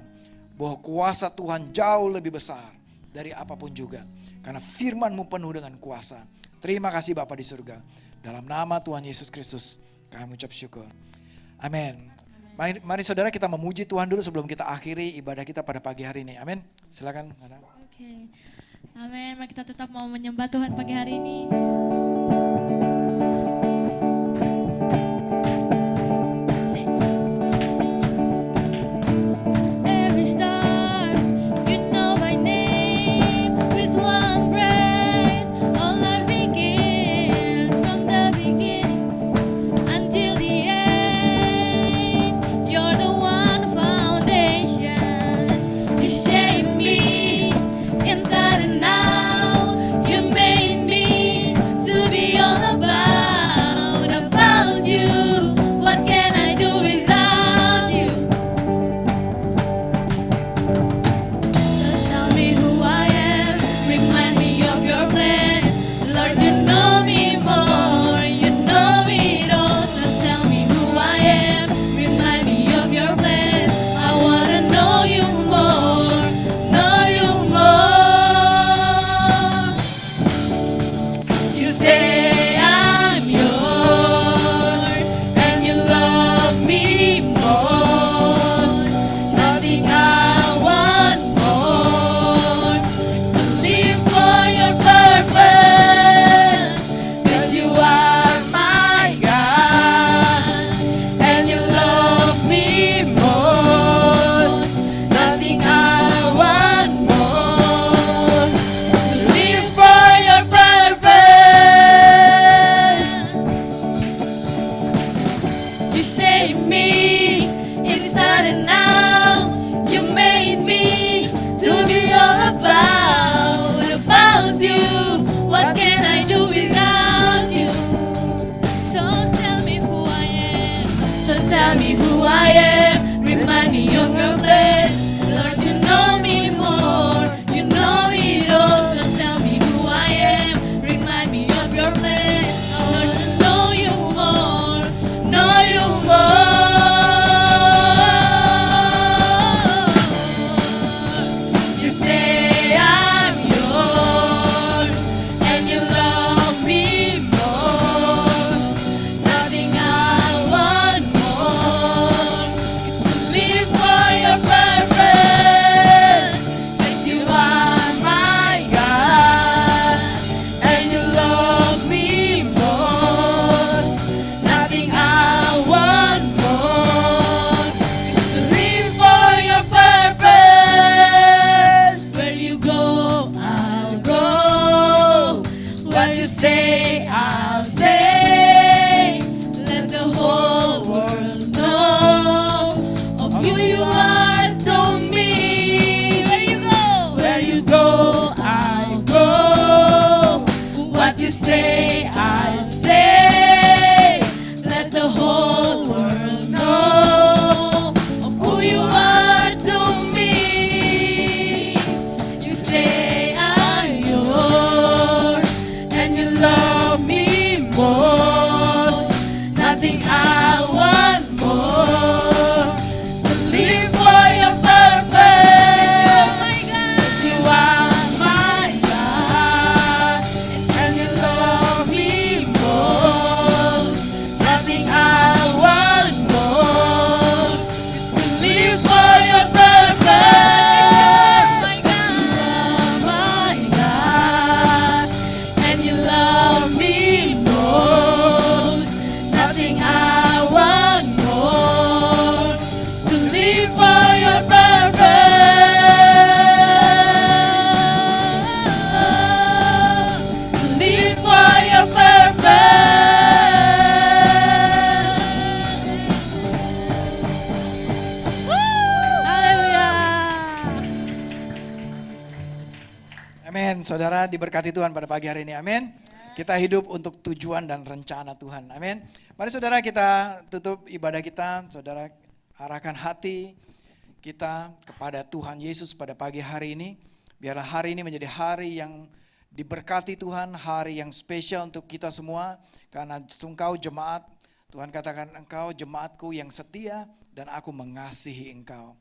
Speaker 5: bahwa kuasa Tuhan jauh lebih besar dari apapun juga. Karena firman-Mu penuh dengan kuasa. Terima kasih Bapa di surga. Dalam nama Tuhan Yesus Kristus kami ucap syukur. Amin. Mari saudara kita memuji Tuhan dulu sebelum kita akhiri ibadah kita pada pagi hari ini. Amin. Silakan.
Speaker 2: Oke. Amin. Mari kita tetap mau menyembah Tuhan pagi hari ini.
Speaker 3: Inside and out, you made me inside and out. You made me to be all about you. What can I do without you? So tell me who I am. So tell me who I am. Remind me of your place. Lord, you know me more. You know it all. So tell me who I am. Remind me of your place. Lord, you know you more. Know you more. You say I'm yours, and you love me more. Nothing I want more is to live for your purpose. 'Cause you are my God, and you love me more. Nothing I want more is to live for your purpose. Where you go, I'll go. What you say, I'll say. Let the whole world know of who you are to me. Where you go?
Speaker 6: Where you go, I'll go.
Speaker 3: What you say, I'll say. Let the whole world know of who you are to me. You say I'm yours, and you love me more. Nothing I want more to live for your purpose. Oh my God, you are my God, and you love me most. Nothing I want more is to live for your purpose. My God, my God, and you love me most. Nothing I want more is to live for your purpose. To live for your purpose.
Speaker 5: Amin. Saudara diberkati Tuhan pada pagi hari ini. Amin. Kita hidup untuk tujuan dan rencana Tuhan. Amin. Mari saudara kita tutup ibadah kita. Saudara arahkan hati kita kepada Tuhan Yesus pada pagi hari ini. Biarlah hari ini menjadi hari yang diberkati Tuhan. Hari yang spesial untuk kita semua. Karena engkau jemaat. Tuhan katakan engkau jemaatku yang setia dan aku mengasihi engkau.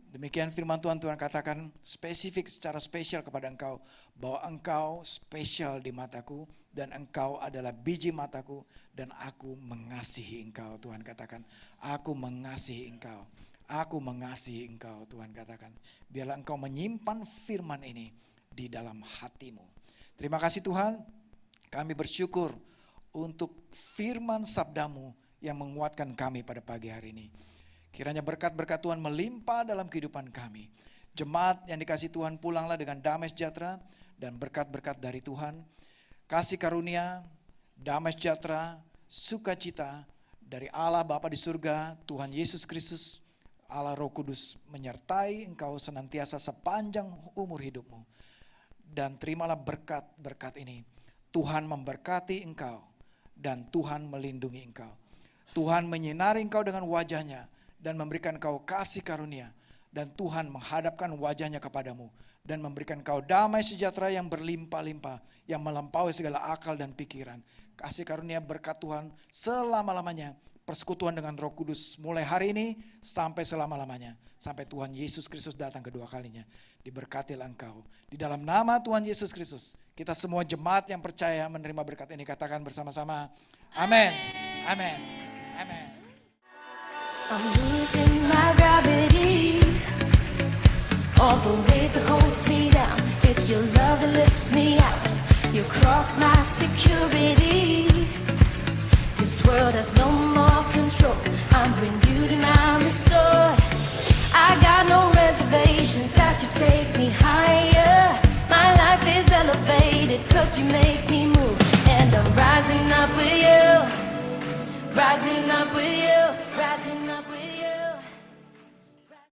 Speaker 5: Demikian firman Tuhan, Tuhan katakan spesifik secara spesial kepada engkau. Bahwa engkau spesial di mataku dan engkau adalah biji mataku dan aku mengasihi engkau. Tuhan katakan, aku mengasihi engkau. Aku mengasihi engkau, Tuhan katakan. Biarlah engkau menyimpan firman ini di dalam hatimu. Terima kasih Tuhan, kami bersyukur untuk firman sabdamu yang menguatkan kami pada pagi hari ini. Kiranya berkat-berkat Tuhan melimpah dalam kehidupan kami. Jemaat yang dikasih Tuhan pulanglah dengan damai sejahtera dan berkat-berkat dari Tuhan. Kasih karunia, damai sejahtera, sukacita dari Allah Bapa di surga, Tuhan Yesus Kristus, Allah Roh Kudus menyertai engkau senantiasa sepanjang umur hidupmu. Dan terimalah berkat-berkat ini. Tuhan memberkati engkau dan Tuhan melindungi engkau. Tuhan menyinari engkau dengan wajahnya dan memberikan kau kasih karunia. Dan Tuhan menghadapkan wajahnya kepadamu dan memberikan kau damai sejahtera yang berlimpah-limpah, yang melampaui segala akal dan pikiran. Kasih karunia berkat Tuhan selama-lamanya. Persekutuan dengan Roh Kudus mulai hari ini sampai selama-lamanya. Sampai Tuhan Yesus Kristus datang kedua kalinya. Diberkatilah engkau. Di dalam nama Tuhan Yesus Kristus, kita semua jemaat yang percaya menerima berkat ini katakan bersama-sama. Amin. Amin. Amin.
Speaker 7: I'm losing my gravity. All the weight that holds me down. It's your love that lifts me out. You cross my security. This world has no more control. I'm renewed and I'm restored. I got no reservations as you take me higher. My life is elevated 'cause you make me move. And I'm rising up with you. rising up with you, rising